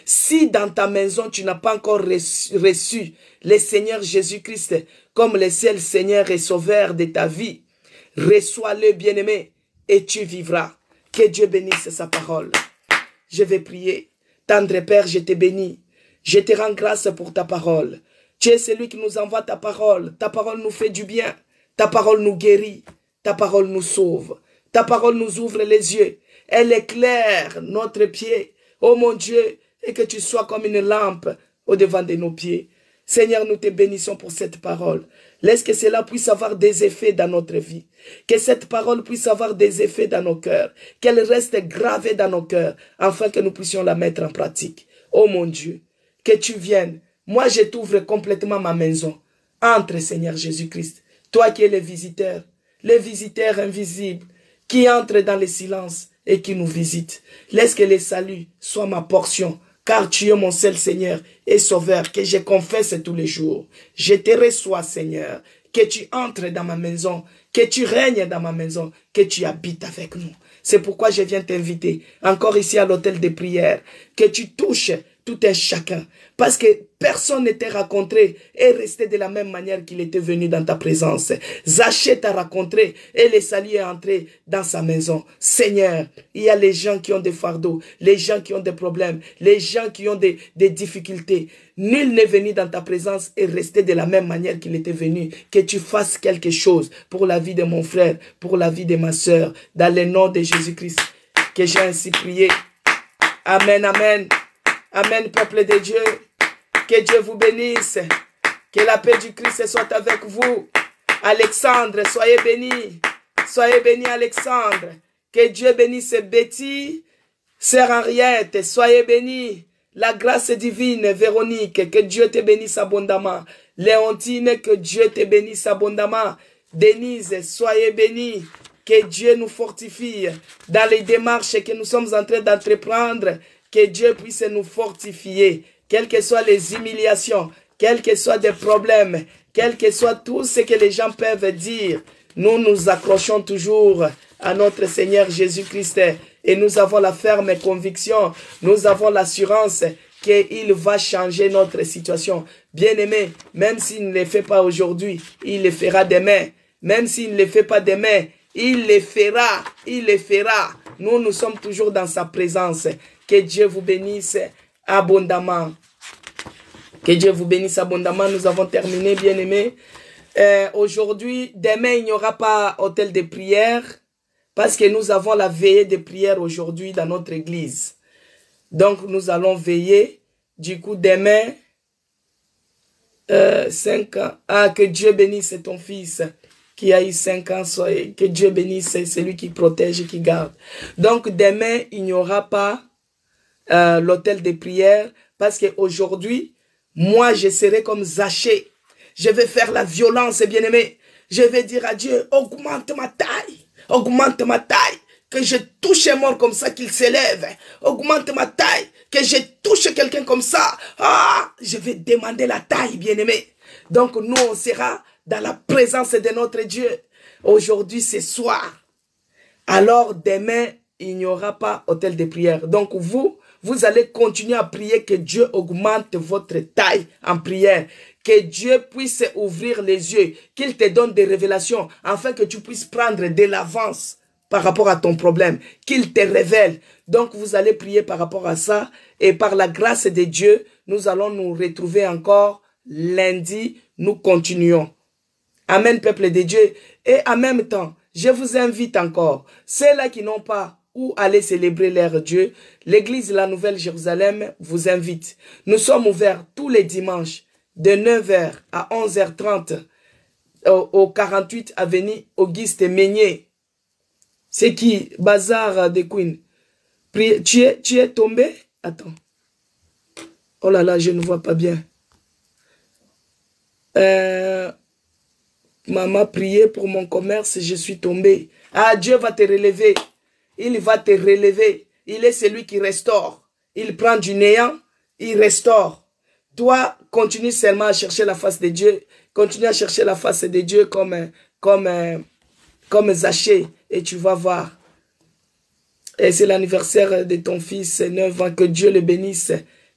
Si dans ta maison, tu n'as pas encore reçu le Seigneur Jésus-Christ comme le seul Seigneur et Sauveur de ta vie, reçois-le, bien-aimé, et tu vivras. Que Dieu bénisse sa parole. Je vais prier. Tendre Père, je te bénis. Je te rends grâce pour ta parole. Tu es celui qui nous envoie ta parole. Ta parole nous fait du bien. Ta parole nous guérit. Ta parole nous sauve. Ta parole nous ouvre les yeux. Elle éclaire notre pied. Oh mon Dieu, et que tu sois comme une lampe au-devant de nos pieds. Seigneur, nous te bénissons pour cette parole. Laisse que cela puisse avoir des effets dans notre vie. Que cette parole puisse avoir des effets dans nos cœurs. Qu'elle reste gravée dans nos cœurs, afin que nous puissions la mettre en pratique. Oh mon Dieu, que tu viennes. Moi, je t'ouvre complètement ma maison. Entre, Seigneur Jésus-Christ. Toi qui es le visiteur invisible, qui entre dans le silence et qui nous visite. Laisse que le salut soit ma portion. Car tu es mon seul Seigneur et Sauveur que je confesse tous les jours. Je te reçois, Seigneur, que tu entres dans ma maison, que tu règnes dans ma maison, que tu habites avec nous. C'est pourquoi je viens t'inviter, encore ici à l'hôtel de prière, que tu touches tout un chacun. Parce que personne ne t'a rencontré et resté de la même manière qu'il était venu dans ta présence. Zachée t'a rencontré et le salut est entré dans sa maison. Seigneur, il y a les gens qui ont des fardeaux, les gens qui ont des problèmes, les gens qui ont des difficultés. Nul n'est venu dans ta présence et resté de la même manière qu'il était venu. Que tu fasses quelque chose pour la vie de mon frère, pour la vie de ma soeur, dans le nom de Jésus-Christ. Que j'ai ainsi prié. Amen, amen. Amen, peuple de Dieu. Que Dieu vous bénisse. Que la paix du Christ soit avec vous. Alexandre, soyez béni. Soyez béni, Alexandre. Que Dieu bénisse Betty, sœur Henriette, soyez béni. La grâce divine, Véronique, que Dieu te bénisse abondamment. Léontine, que Dieu te bénisse abondamment. Denise, soyez béni. Que Dieu nous fortifie dans les démarches que nous sommes en train d'entreprendre. Que Dieu puisse nous fortifier, quelles que soient les humiliations, quels que soient des problèmes, quel que soit tout ce que les gens peuvent dire. Nous nous accrochons toujours à notre Seigneur Jésus-Christ et nous avons la ferme conviction, nous avons l'assurance qu'il va changer notre situation. Bien-aimé, même s'il ne le fait pas aujourd'hui, il le fera demain. Même s'il ne le fait pas demain, il le fera. Il le fera. Nous, nous sommes toujours dans sa présence. Que Dieu vous bénisse abondamment. Que Dieu vous bénisse abondamment. Nous avons terminé, bien-aimés. Aujourd'hui, demain, il n'y aura pas hôtel de prière parce que nous avons la veillée de prière aujourd'hui dans notre église. Donc, nous allons veiller. Du coup, demain, 5 ans. Ah, que Dieu bénisse ton fils qui a eu 5 ans. Que Dieu bénisse celui qui protège et qui garde. Donc, demain, il n'y aura pas l'hôtel de prière parce qu'aujourd'hui, moi, je serai comme Zachée. Je vais faire la violence, bien-aimé. Je vais dire à Dieu, augmente ma taille. Augmente ma taille. Que je touche un mort comme ça qu'il s'élève. Augmente ma taille. Que je touche quelqu'un comme ça. Ah, je vais demander la taille, bien-aimé. Donc, nous, on sera dans la présence de notre Dieu. Aujourd'hui, ce soir. Alors, demain, il n'y aura pas hôtel de prière. Donc, vous allez continuer à prier que Dieu augmente votre taille en prière. Que Dieu puisse ouvrir les yeux, qu'il te donne des révélations, afin que tu puisses prendre de l'avance par rapport à ton problème, qu'il te révèle. Donc vous allez prier par rapport à ça, et par la grâce de Dieu, nous allons nous retrouver encore lundi, nous continuons. Amen, peuple de Dieu. Et en même temps, je vous invite encore, ceux-là qui n'ont pas où aller célébrer leur Dieu, l'église La Nouvelle Jérusalem vous invite. Nous sommes ouverts tous les dimanches, de 9 h à 11h30 au 48 avenue Auguste Meignet. C'est qui? Bazar des Queens. Tu es tombé? Attends. Oh là là, je ne vois pas bien. Maman, priez pour mon commerce, je suis tombé. Ah, Dieu va te relever. Il va te relever. Il est celui qui restaure. Il prend du néant, il restaure. Toi, continue seulement à chercher la face de Dieu. Continue à chercher la face de Dieu comme Zachée. Et tu vas voir. Et c'est l'anniversaire de ton fils, 9 ans. Que Dieu le bénisse.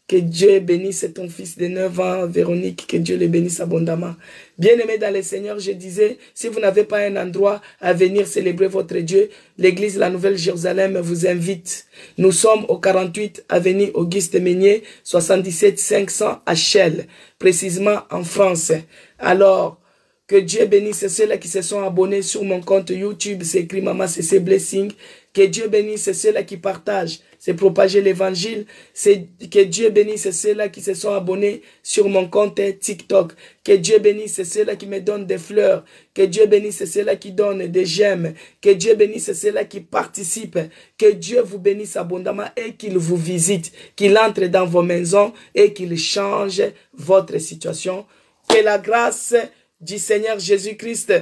Que Dieu bénisse ton fils de 9 ans, Véronique. Que Dieu le bénisse abondamment. Bien-aimés dans le Seigneur, je disais, si vous n'avez pas un endroit à venir célébrer votre Dieu, l'église La Nouvelle Jérusalem vous invite. Nous sommes au 48 avenue Auguste Meignet, 77 500 à Chelles, précisément en France. Alors, que Dieu bénisse ceux-là qui se sont abonnés sur mon compte YouTube, c'est écrit Maman CC Blessing. Que Dieu bénisse ceux-là qui partagent, c'est propager l'évangile. Que Dieu bénisse ceux-là qui se sont abonnés sur mon compte TikTok. Que Dieu bénisse ceux-là qui me donnent des fleurs. Que Dieu bénisse ceux-là qui donnent des j'aime. Que Dieu bénisse ceux-là qui participent. Que Dieu vous bénisse abondamment et qu'il vous visite. Qu'il entre dans vos maisons et qu'il change votre situation. Que la grâce du Seigneur Jésus-Christ.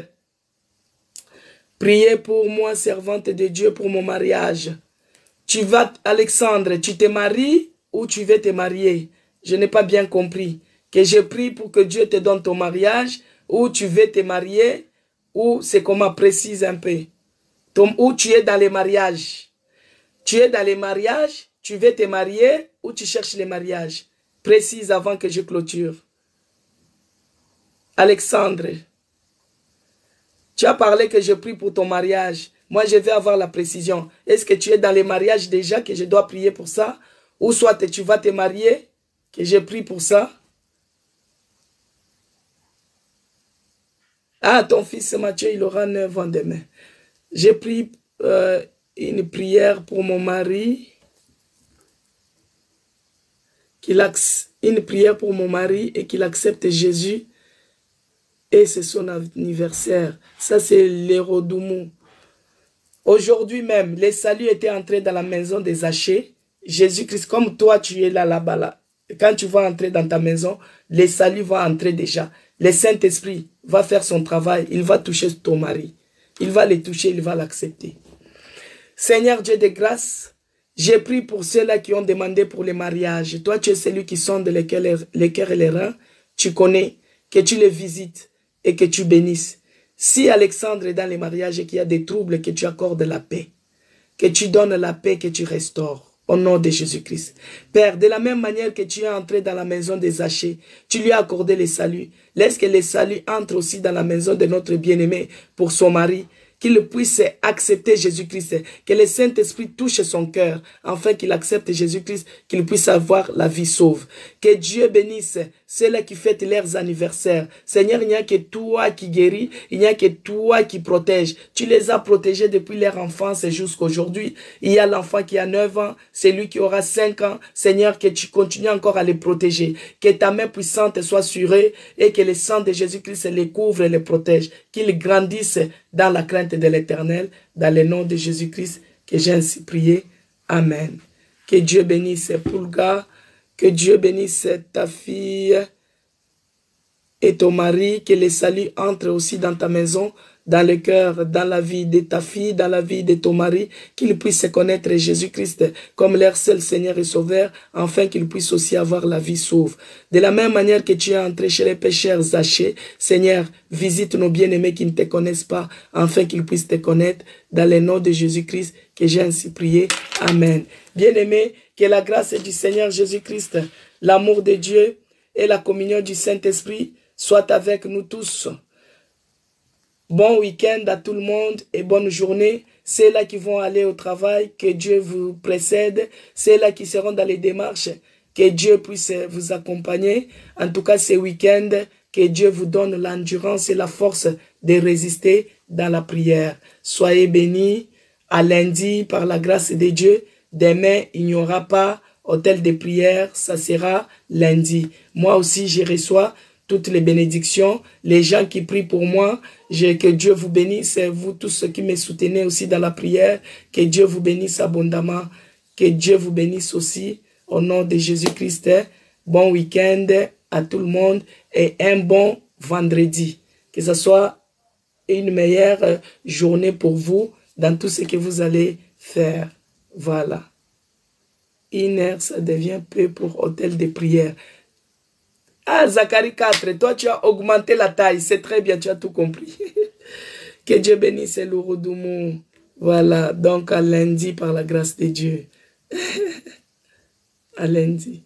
Priez pour moi, servante de Dieu, pour mon mariage. Tu vas, Alexandre, tu te maries ou tu veux te marier? Je n'ai pas bien compris. Que je prie pour que Dieu te donne ton mariage, ou tu veux te marier, ou c'est comment, précise un peu. Ou tu es dans les mariages. Tu es dans les mariages, tu veux te marier, ou tu cherches les mariages. Précise avant que je clôture. Alexandre. Tu as parlé que je prie pour ton mariage. Moi, je vais avoir la précision. Est-ce que tu es dans les mariages déjà que je dois prier pour ça? Ou soit tu vas te marier, que je prie pour ça? Ah, ton fils Mathieu, il aura 9 ans demain. J'ai pris une prière pour mon mari. Une prière pour mon mari et qu'il accepte Jésus. Et c'est son anniversaire. Ça, c'est l'Hérodoumou. Aujourd'hui même, les saluts étaient entrés dans la maison des Zachée. Jésus-Christ, comme toi, tu es là-bas. Là. Quand tu vas entrer dans ta maison, les saluts vont entrer déjà. Le Saint-Esprit va faire son travail. Il va toucher ton mari. Il va le toucher, il va l'accepter. Seigneur Dieu de grâce, j'ai prié pour ceux-là qui ont demandé pour le mariage. Toi, tu es celui qui sonde les cœurs et les reins. Tu connais, que tu les visites et que tu bénisses. Si Alexandre est dans les mariages et qu'il y a des troubles, que tu accordes la paix. Que tu donnes la paix, que tu restaures. Au nom de Jésus-Christ. Père, de la même manière que tu es entré dans la maison des Zachée, tu lui as accordé le salut. Laisse que le salut entre aussi dans la maison de notre bien-aimé pour son mari. Qu'il puisse accepter Jésus-Christ, que le Saint-Esprit touche son cœur, afin qu'il accepte Jésus-Christ, qu'il puisse avoir la vie sauve. Que Dieu bénisse ceux-là qui fêtent leurs anniversaires. Seigneur, il n'y a que toi qui guéris, il n'y a que toi qui protèges. Tu les as protégés depuis leur enfance jusqu'à aujourd'hui. Il y a l'enfant qui a 9 ans, celui qui aura 5 ans. Seigneur, que tu continues encore à les protéger. Que ta main puissante soit sur eux et que le sang de Jésus-Christ les couvre et les protège. Qu'ils grandissent dans la crainte de l'Éternel, dans le nom de Jésus-Christ, que j'ai ainsi prié. Amen. Que Dieu bénisse Poulga, que Dieu bénisse ta fille et ton mari, que le salut entre aussi dans ta maison, dans le cœur, dans la vie de ta fille, dans la vie de ton mari, qu'ils puissent connaître Jésus-Christ comme leur seul Seigneur et Sauveur, afin qu'ils puissent aussi avoir la vie sauve. De la même manière que tu es entré chez les pécheurs Zachée, Seigneur, visite nos bien-aimés qui ne te connaissent pas, afin qu'ils puissent te connaître, dans le nom de Jésus-Christ, que j'ai ainsi prié. Amen. Bien-aimés, que la grâce du Seigneur Jésus-Christ, l'amour de Dieu et la communion du Saint-Esprit soient avec nous tous. Bon week-end à tout le monde et bonne journée. Ceux là qui vont aller au travail, que Dieu vous précède. Ceux là qui seront dans les démarches, que Dieu puisse vous accompagner. En tout cas, ce week-end, que Dieu vous donne l'endurance et la force de résister dans la prière. Soyez bénis. À lundi, par la grâce de Dieu. Demain, il n'y aura pas hôtel de prière. Ça sera lundi. Moi aussi, je reçois toutes les bénédictions, les gens qui prient pour moi, que Dieu vous bénisse, vous tous ceux qui me soutenez aussi dans la prière, que Dieu vous bénisse abondamment, que Dieu vous bénisse aussi, au nom de Jésus-Christ. Bon week-end à tout le monde et un bon vendredi. Que ce soit une meilleure journée pour vous dans tout ce que vous allez faire. Voilà. 1 heure, ça devient peu pour hôtel de prière. Ah, Zacharie 4, toi tu as augmenté la taille, c'est très bien, tu as tout compris. Que Dieu bénisse l'Ouroudoumou. Voilà, donc à lundi par la grâce de Dieu. À lundi.